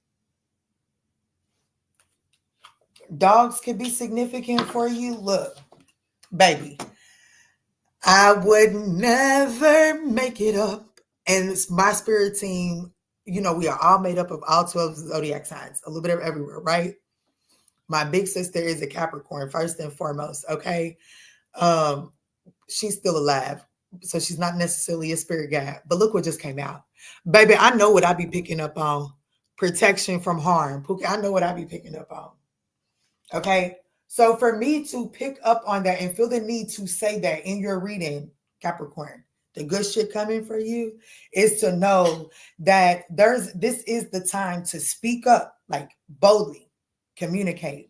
Dogs could be significant for you. Look, baby, I would never make it up. And it's my spirit team, you know, we are all made up of all 12 zodiac signs, a little bit of everywhere, right? My big sister is a Capricorn, first and foremost, okay? She's still alive, so she's not necessarily a spirit guide. But look what just came out. Baby, I know what I be picking up on. Protection from harm. I know what I be picking up on. Okay? So for me to pick up on that and feel the need to say that in your reading, Capricorn, the good shit coming for you is to know that this is the time to speak up, like boldly, communicate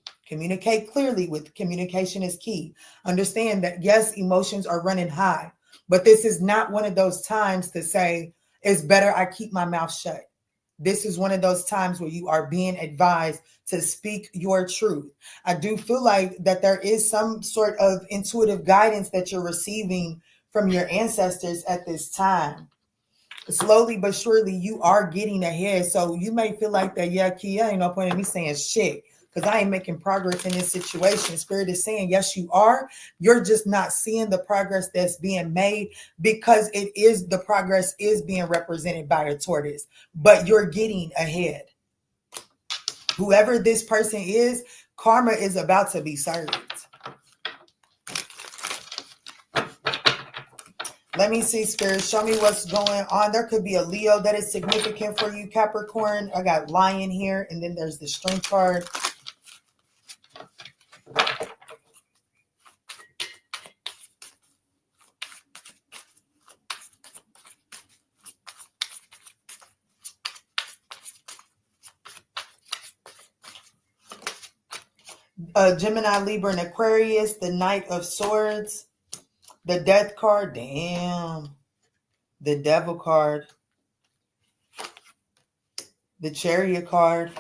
clearly. With communication is key. Understand that yes, emotions are running high, but this is not one of those times to say it's better I keep my mouth shut. This is one of those times where you are being advised to speak your truth. I do feel like that there is some sort of intuitive guidance that you're receiving from your ancestors at this time. Slowly but surely, you are getting ahead. So you may feel like that, yeah, Kia, ain't no point in me saying shit because I ain't making progress in this situation. Spirit is saying, yes, you are. You're just not seeing the progress that's being made because the progress is being represented by a tortoise, but you're getting ahead. Whoever this person is, karma is about to be served. Let me see, Spirit. Show me what's going on. There could be a Leo that is significant for you, Capricorn. I got Lion here, and then there's the Strength card. Gemini, Libra, and Aquarius. The Knight of Swords. The Death card. Damn. The Devil card. The Chariot card.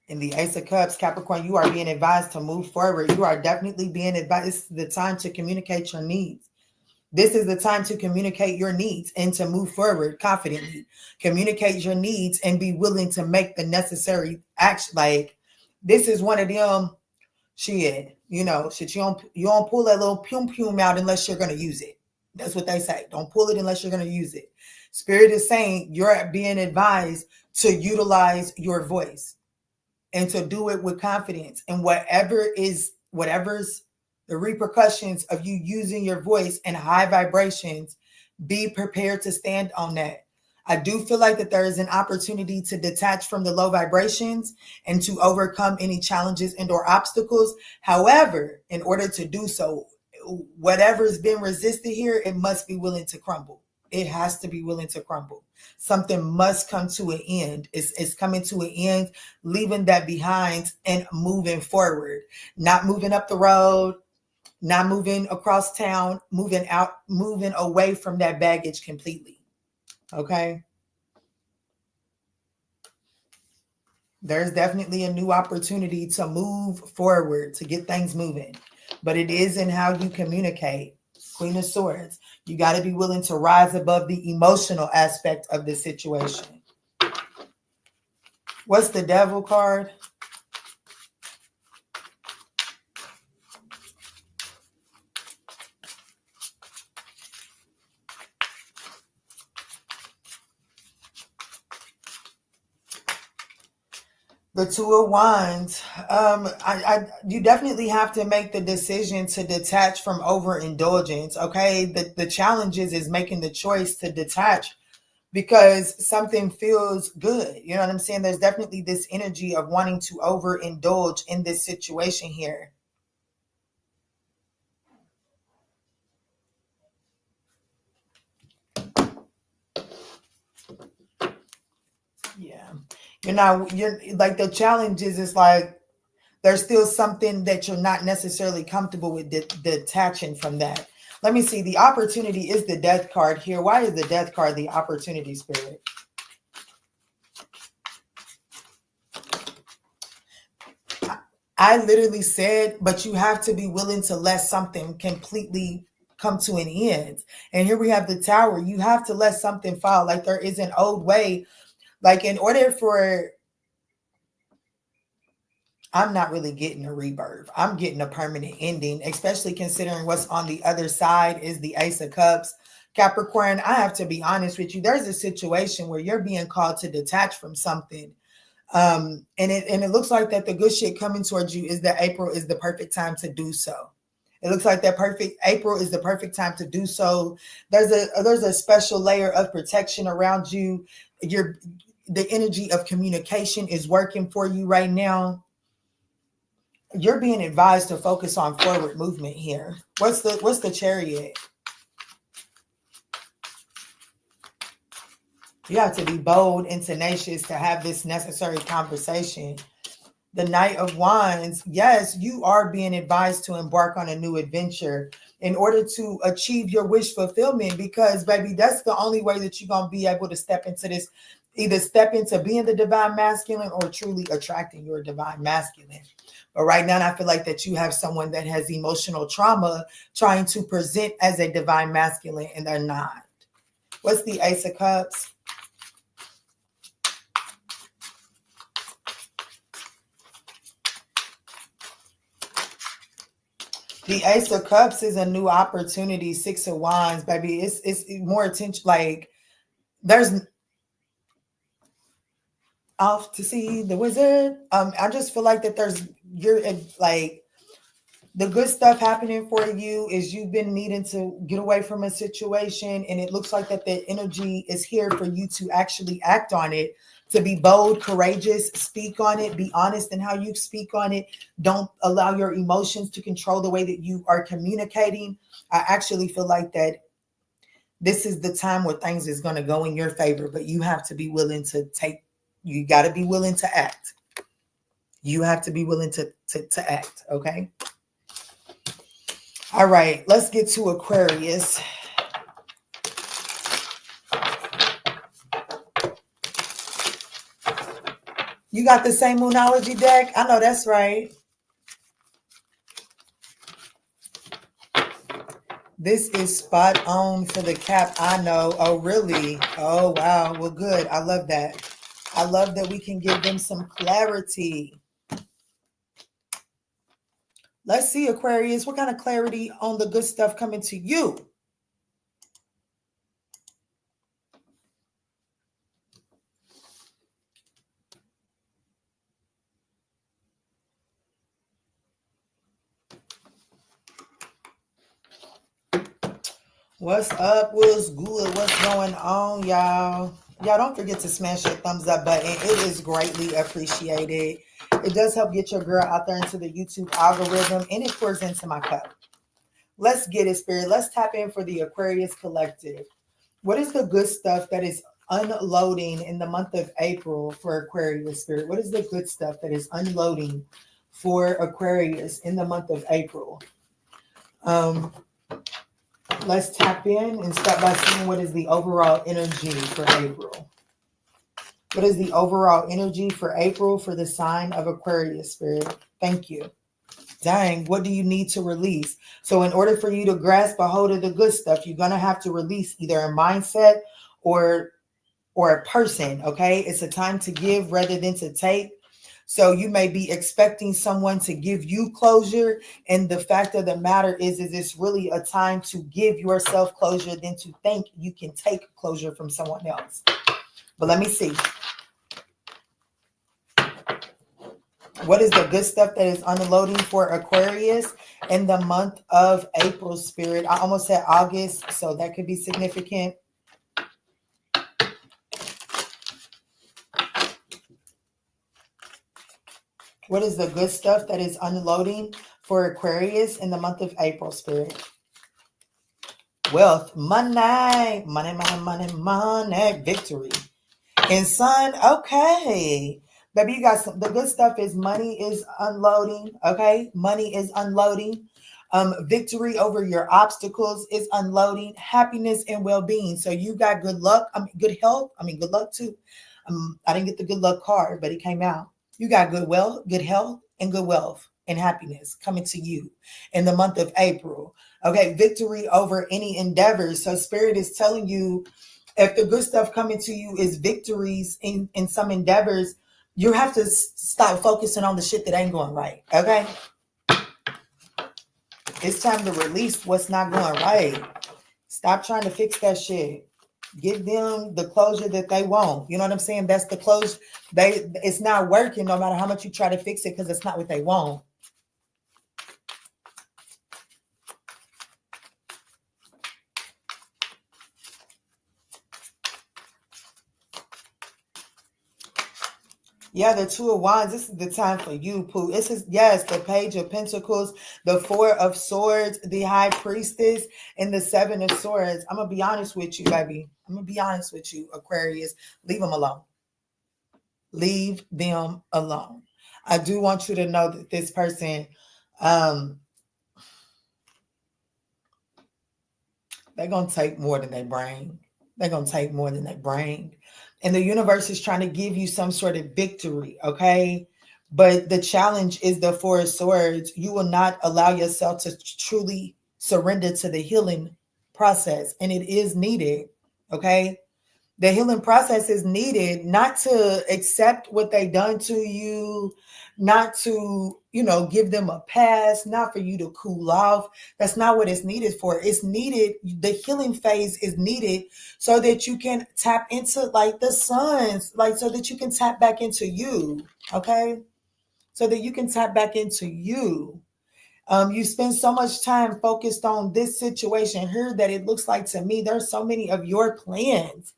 And the Ace of Cups. Capricorn, you are being advised to move forward. You are definitely being advised. This is the time to communicate your needs. This is the time to communicate your needs and to move forward confidently. Communicate your needs and be willing to make the necessary action. Like, this is one of them, shit, you don't pull that little pum out unless you're going to use it. That's what they say. Don't pull it unless you're going to use it. Spirit is saying you're being advised to utilize your voice and to do it with confidence. And whatever's the repercussions of you using your voice in high vibrations, be prepared to stand on that. I do feel like that there is an opportunity to detach from the low vibrations and to overcome any challenges and or obstacles. However, in order to do so, whatever's been resisted here, it must be willing to crumble. It has to be willing to crumble. Something must come to an end. It's coming to an end, leaving that behind and moving forward, not moving up the road, not moving across town, moving away from that baggage completely. Okay. There's definitely a new opportunity to move forward, to get things moving, but it is in how you communicate. Queen of Swords. You got to be willing to rise above the emotional aspect of the situation. What's the devil card? The Two of Wands. You definitely have to make the decision to detach from overindulgence. Okay, the challenge is making the choice to detach because something feels good. You know what I'm saying? There's definitely this energy of wanting to overindulge in this situation here. Yeah. You're like, the challenge is like there's still something that you're not necessarily comfortable with detaching from that. Let me see. The opportunity is the death card here. Why is the death card the opportunity, Spirit? I literally said, but you have to be willing to let something completely come to an end. And here we have the Tower. You have to let something fall. Like, there is an old way. Like, in order for, I'm not really getting a rebirth. I'm getting a permanent ending, especially considering what's on the other side is the Ace of Cups. Capricorn, I have to be honest with you. There's a situation where you're being called to detach from something. And it looks like that the good shit coming towards you is that April is the perfect time to do so. It looks like that April is the perfect time to do so. There's a special layer of protection around you. The energy of communication is working for you right now. You're being advised to focus on forward movement here. What's the Chariot? You have to be bold and tenacious to have this necessary conversation. The Knight of Wands, yes, you are being advised to embark on a new adventure in order to achieve your wish fulfillment, because, baby, that's the only way that you're going to be able to step into this, either step into being the divine masculine or truly attracting your divine masculine. But right now, I feel like that you have someone that has emotional trauma trying to present as a divine masculine, and they're not. What's the Ace of Cups? The Ace of Cups is a new opportunity. Six of Wands, baby. It's more attention. Like, there's off to see the wizard. I just feel like that you're like, the good stuff happening for you is you've been needing to get away from a situation, and it looks like that the energy is here for you to actually act on it, to be bold, courageous, speak on it, be honest in how you speak on it. Don't allow your emotions to control the way that you are communicating. I actually feel like that this is the time where things is going to go in your favor, but you have to be willing to you got to be willing to act. You have to be willing to act, okay? All right, let's get to Aquarius. You got the same Moonology deck? I know that's right. This is spot on for the cap. I know. Oh, really? Oh, wow. Well, good. I love that. I love that we can give them some clarity. Let's see, Aquarius. What kind of clarity on the good stuff coming to you? What's up? What's good? What's going on, y'all? Y'all, don't forget to smash your thumbs up button. It is greatly appreciated. It does help get your girl out there into the YouTube algorithm, and it pours into my cup. Let's get it, Spirit. Let's tap in for the Aquarius Collective. What is the good stuff that is unloading in the month of April for Aquarius, Spirit? What is the good stuff that is unloading for Aquarius in the month of April? Let's tap in and start by seeing what is the overall energy for April. What is the overall energy for April for the sign of Aquarius, Spirit? Thank you. Dang, what do you need to release? So in order for you to grasp a hold of the good stuff, you're going to have to release either a mindset or or a person, okay? It's a time to give rather than to take. So you may be expecting someone to give you closure. And the fact of the matter is it's really a time to give yourself closure than to think you can take closure from someone else. But let me see. What is the good stuff that is unloading for Aquarius in the month of April, Spirit? I almost said August, so that could be significant. What is the good stuff that is unloading for Aquarius in the month of April, Spirit? Wealth, money, money, money, money, money, victory. And Sun, okay. Baby, you got some, the good stuff is money is unloading, okay? Money is unloading. Victory over your obstacles is unloading. Happiness and well-being. So you got good luck, good health. Good luck too. I didn't get the good luck card, but it came out. You got good wealth, good health, and good wealth and happiness coming to you in the month of April. Okay, victory over any endeavors. So Spirit is telling you, if the good stuff coming to you is victories in some endeavors, you have to stop focusing on the shit that ain't going right. Okay, it's time to release what's not going right. Stop trying to fix that shit. Give them the closure that they want. You know what I'm saying? That's the closure. It's not working no matter how much you try to fix it, because it's not what they want. Yeah, the Two of Wands. This is the time for you, Pooh. This is, yes, the Page of Pentacles, the Four of Swords, the High Priestess, and the Seven of Swords. I'm going to be honest with you, baby. I'm going to be honest with you, Aquarius. Leave them alone. Leave them alone. I do want you to know that this person, they're going to take more than they bring. They're going to take more than they bring. And the universe is trying to give you some sort of victory, okay? But the challenge is the Four of Swords. You will not allow yourself to truly surrender to the healing process. And it is needed, okay? The healing process is needed, not to accept what they done to you, not to, give them a pass, not for you to cool off. That's not what it's needed for. It's needed, the healing phase is needed so that you can tap into like the suns, like so that you can tap back into you, okay? So that you can tap back into you. You spend so much time focused on this situation here that it looks like to me there's so many of your plans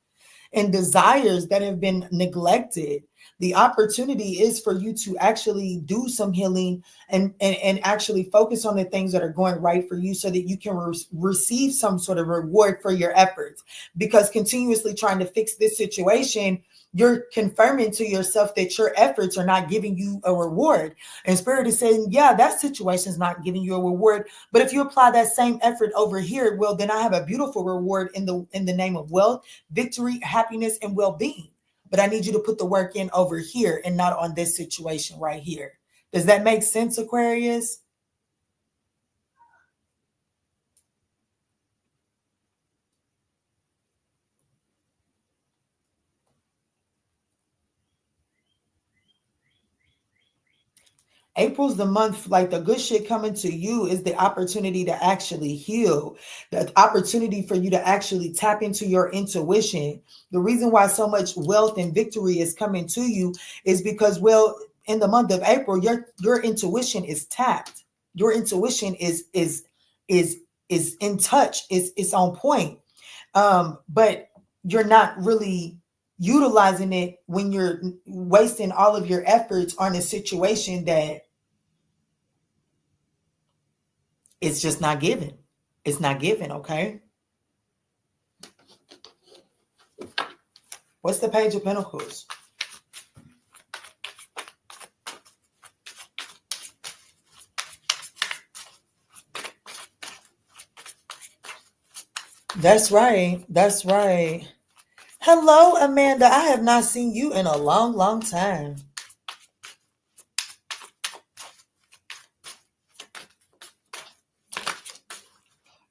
and desires that have been neglected. The opportunity is for you to actually do some healing and actually focus on the things that are going right for you so that you can receive some sort of reward for your efforts. Because continuously trying to fix this situation, you're confirming to yourself that your efforts are not giving you a reward. And Spirit is saying, yeah, that situation is not giving you a reward. But if you apply that same effort over here, well, then I have a beautiful reward in the name of wealth, victory, happiness, and well-being. But I need you to put the work in over here and not on this situation right here. Does that make sense, Aquarius? April's the month, like the good shit coming to you is the opportunity to actually heal, the opportunity for you to actually tap into your intuition. The reason why so much wealth and victory is coming to you is because, well, in the month of April, your intuition is tapped. Your intuition is in touch. It's on point. But you're not really utilizing it when you're wasting all of your efforts on a situation that it's just not given. It's not given, okay? What's the Page of Pentacles? That's right. That's right. Hello, Amanda. I have not seen you in a long, long time.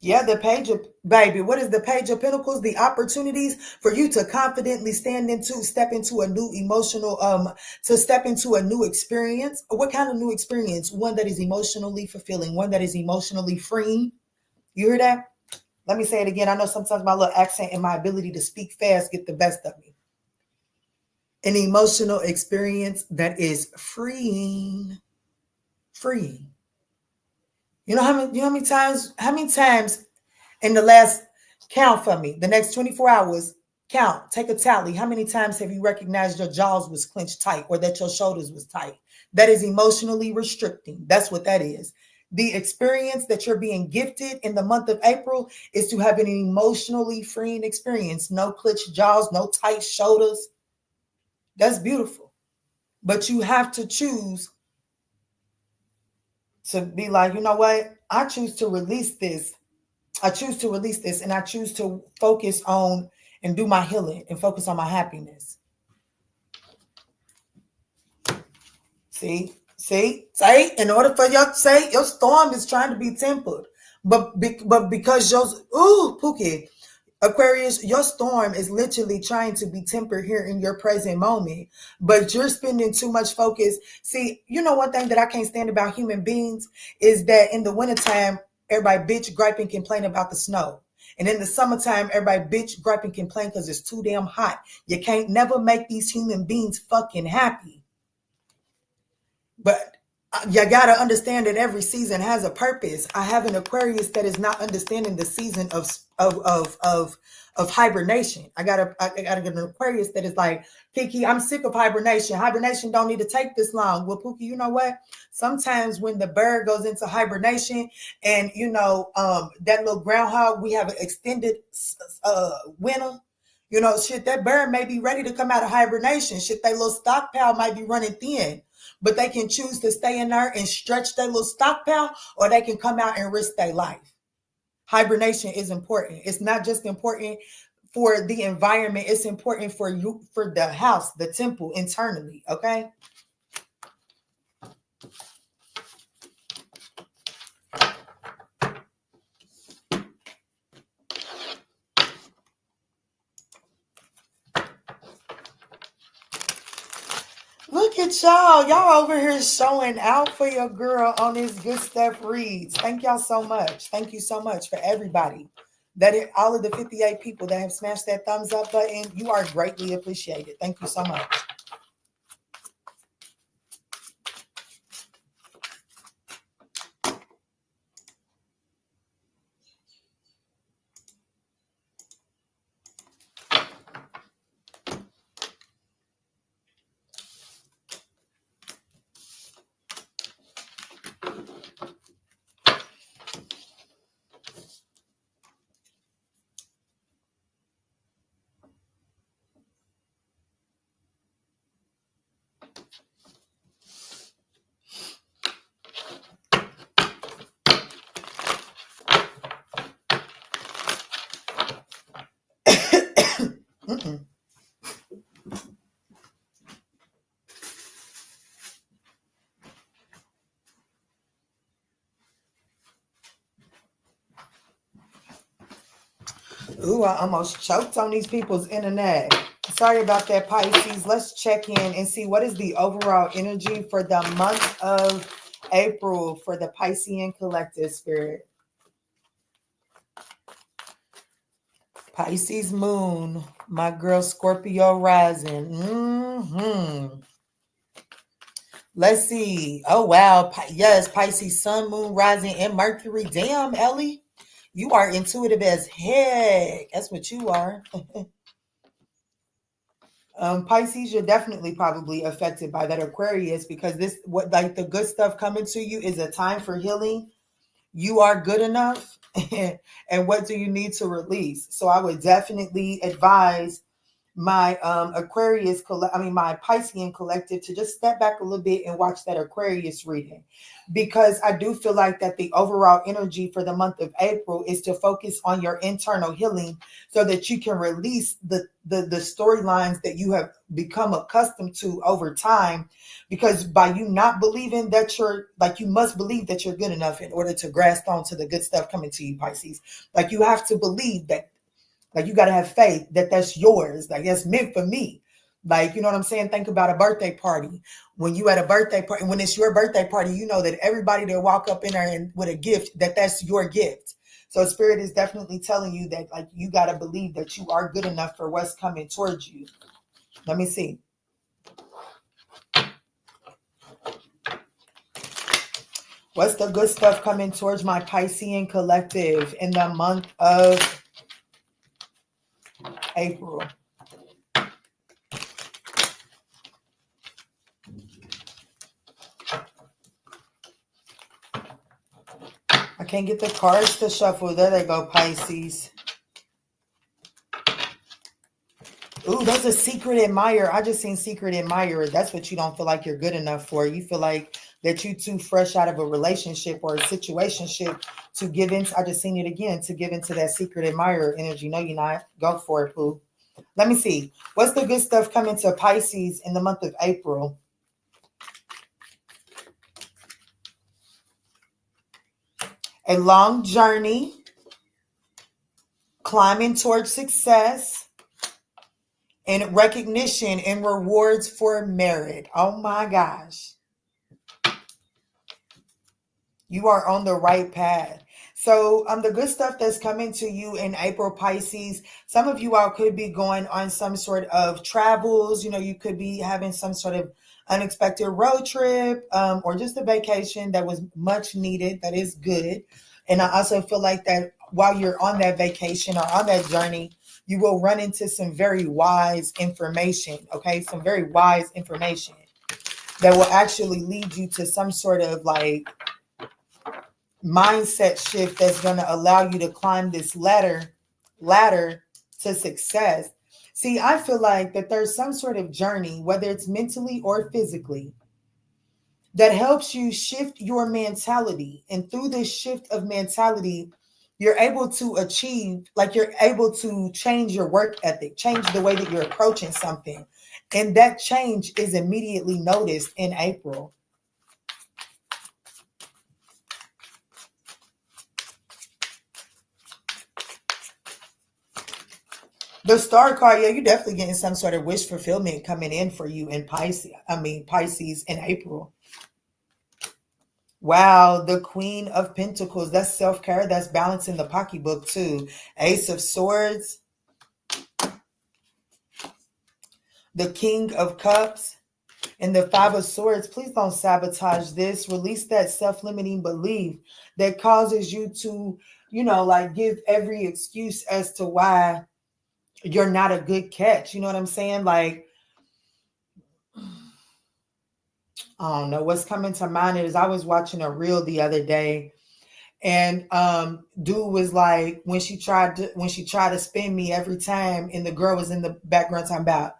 Yeah, the page of baby. What is the page of pentacles? The opportunities for you to confidently step into a new emotional, to step into a new experience. What kind of new experience? One that is emotionally fulfilling, one that is emotionally freeing. You hear that? Let me say it again. I know sometimes my little accent and my ability to speak fast get the best of me. An emotional experience that is freeing. Freeing. You know how many times in the last, count for me, the next 24 hours, count, take a tally. How many times have you recognized your jaws was clenched tight or that your shoulders was tight? That is emotionally restricting. That's what that is. The experience that you're being gifted in the month of April is to have an emotionally freeing experience. No clenched jaws, no tight shoulders. That's beautiful. But you have to choose to be like, you know what? I choose to release this. I choose to release this, and I choose to focus on and do my healing and focus on my happiness. See, in order for your your storm is trying to be tempered, but because yours, Pookie, Aquarius, your storm is literally trying to be tempered here in your present moment, but you're spending too much focus. See, you know, one thing that I can't stand about human beings is that in the wintertime, everybody bitch, gripe, and complain about the snow. And in the summertime, everybody bitch, gripe, and complain because it's too damn hot. You can't never make these human beings fucking happy. But you got to understand that every season has a purpose. I have an Aquarius that is not understanding the season of hibernation. I got an Aquarius that is like, Kiki, I'm sick of hibernation. Hibernation don't need to take this long. Well, Pookie, you know what? Sometimes when the bird goes into hibernation and, you know, that little groundhog, we have an extended winter. You know, shit, that bird may be ready to come out of hibernation. Shit, that little stockpile might be running thin. But they can choose to stay in there and stretch their little stockpile, or they can come out and risk their life. Hibernation is important. It's not just important for the environment. It's important for you, for the house, the temple internally. Okay. Look at y'all. Y'all over here showing out for your girl on this good stuff reads. Thank y'all so much. Thank you so much for everybody. All of the 58 people that have smashed that thumbs up button. You are greatly appreciated. Thank you so much. Ooh, I almost choked on these people's internet. Sorry about that, Pisces. Let's check in and see what is the overall energy for the month of April for the Piscean collective spirit. Pisces moon, my girl Scorpio rising. Let's see. Oh, wow. Yes, Pisces sun, moon, rising, and Mercury. Damn, Ellie. You are intuitive as heck. That's what you are. Pisces, you're definitely probably affected by that Aquarius because the good stuff coming to you is a time for healing. You are good enough. And what do you need to release? So I would definitely advise my my Piscean collective to just step back a little bit and watch that Aquarius reading, because I do feel like that the overall energy for the month of April is to focus on your internal healing so that you can release the storylines that you have become accustomed to over time. Because by you not believing that you must believe that you're good enough in order to grasp onto the good stuff coming to you, Pisces. Like you have to believe that, like you got to have faith that that's yours. Like that's meant for me. Like, you know what I'm saying? Think about a birthday party. When you at a birthday party, when it's your birthday party, you know that everybody that walk up in there and with a gift, that's your gift. So spirit is definitely telling you that, like, you got to believe that you are good enough for what's coming towards you. Let me see. What's the good stuff coming towards my Piscean collective in the month of April? I can't get the cards to shuffle. There they go, Pisces. Ooh, there's a secret admirer. I just seen secret admirer. That's what you don't feel like you're good enough for. You feel like that you too fresh out of a relationship or a situationship to give into. I just seen it again, to give into that secret admirer energy. No, you're not. Go for it, boo. Let me see. What's the good stuff coming to Pisces in the month of April? A long journey, climbing towards success, and recognition and rewards for merit. Oh my gosh. You are on the right path. So the good stuff that's coming to you in April, Pisces, some of you all could be going on some sort of travels. You know, you could be having some sort of unexpected road trip or just a vacation that was much needed. That is good. And I also feel like that while you're on that vacation or on that journey, you will run into some very wise information. Okay, some very wise information that will actually lead you to some sort of like mindset shift that's going to allow you to climb this ladder to success. See, I feel like that there's some sort of journey, whether it's mentally or physically, that helps you shift your mentality. And through this shift of mentality, you're able to achieve, like you're able to change your work ethic, change the way that you're approaching something. And that change is immediately noticed in April. The star card, yeah, you're definitely getting some sort of wish fulfillment coming in for you in Pisces in April. Wow, the Queen of Pentacles. That's self-care. That's balancing the pocketbook too. Ace of Swords. The King of Cups. And the Five of Swords. Please don't sabotage this. Release that self-limiting belief that causes you to, you know, like give every excuse as to why you're not a good catch. You know what I'm saying? Like, I don't know. What's coming to mind is I was watching a reel the other day, and dude was like, when she tried to spin me every time, and the girl was in the background talking about,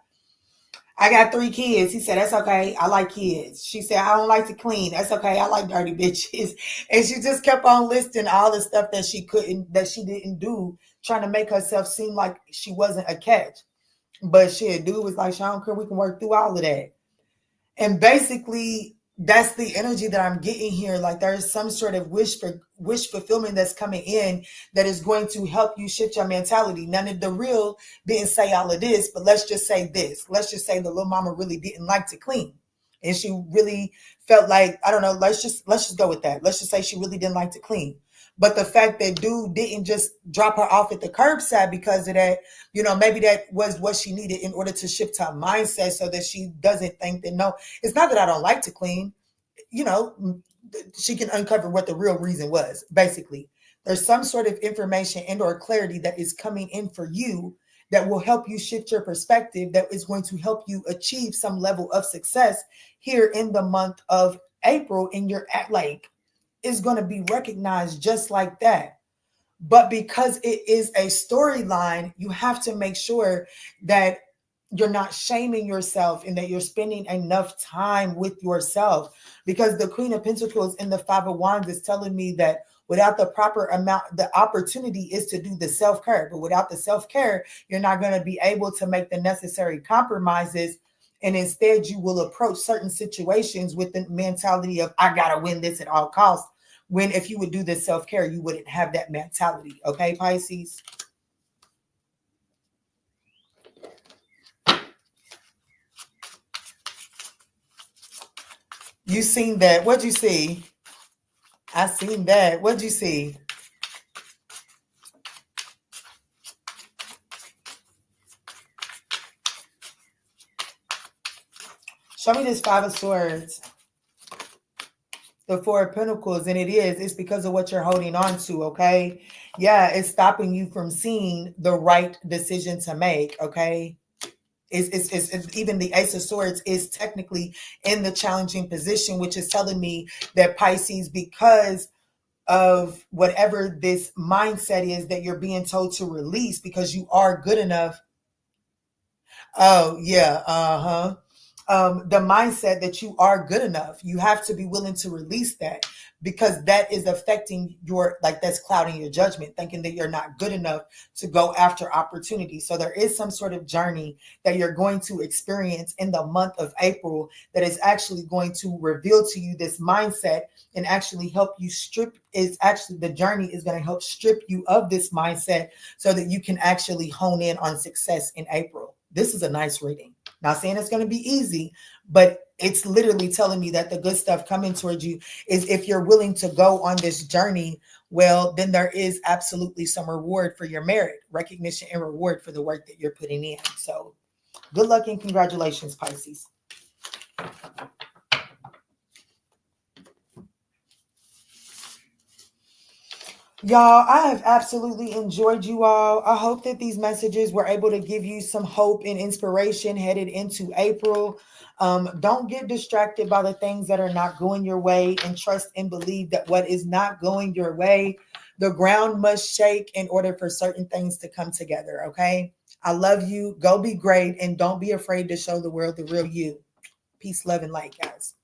I got 3 kids. He said, that's okay. I like kids. She said, I don't like to clean. That's okay. I like dirty bitches. And she just kept on listing all the stuff that she didn't do, trying to make herself seem like she wasn't a catch. But shit, dude was like, I don't care. We can work through all of that. And basically, that's the energy that I'm getting here. Like there's some sort of wish fulfillment that's coming in that is going to help you shift your mentality. None of the real didn't say all of this, but let's just say this. Let's just say the little mama really didn't like to clean. And she really felt like, I don't know, let's just go with that. Let's just say she really didn't like to clean. But the fact that dude didn't just drop her off at the curbside because of that, you know, maybe that was what she needed in order to shift her mindset so that she doesn't think that, no, it's not that I don't like to clean. You know, she can uncover what the real reason was. Basically, there's some sort of information and or clarity that is coming in for you that will help you shift your perspective, that is going to help you achieve some level of success here in the month of April. And you're at like, is going to be recognized just like that. But because it is a storyline, you have to make sure that you're not shaming yourself and that you're spending enough time with yourself. Because the Queen of Pentacles in the Five of Wands is telling me that without the proper amount, the opportunity is to do the self-care. But without the self-care, you're not going to be able to make the necessary compromises. And instead, you will approach certain situations with the mentality of, I got to win this at all costs. When if you would do this self-care, you wouldn't have that mentality. Okay, Pisces? You seen that. What'd you see? I seen that. What'd you see? Show me this Five of Swords. The Four of Pentacles. And it's because of what you're holding on to, okay? Yeah, it's stopping you from seeing the right decision to make, okay? It's even the Ace of Swords is technically in the challenging position, which is telling me that Pisces, because of whatever this mindset is that you're being told to release because you are good enough. Oh, yeah. The mindset that you are good enough. You have to be willing to release that because that is affecting your, like that's clouding your judgment, thinking that you're not good enough to go after opportunities. So there is some sort of journey that you're going to experience in the month of April that is actually going to reveal to you this mindset and actually help you the journey is going to help strip you of this mindset so that you can actually hone in on success in April. This is a nice reading. Not saying it's going to be easy, but it's literally telling me that the good stuff coming towards you is if you're willing to go on this journey, well, then there is absolutely some reward for your merit, recognition and reward for the work that you're putting in. So good luck and congratulations, Pisces. Y'all, I have absolutely enjoyed you all. I hope that these messages were able to give you some hope and inspiration headed into April. Don't get distracted by the things that are not going your way, and trust and believe that what is not going your way, the ground must shake in order for certain things to come together, okay? I love you. Go be great, and don't be afraid to show the world the real you. Peace, love, and light, guys.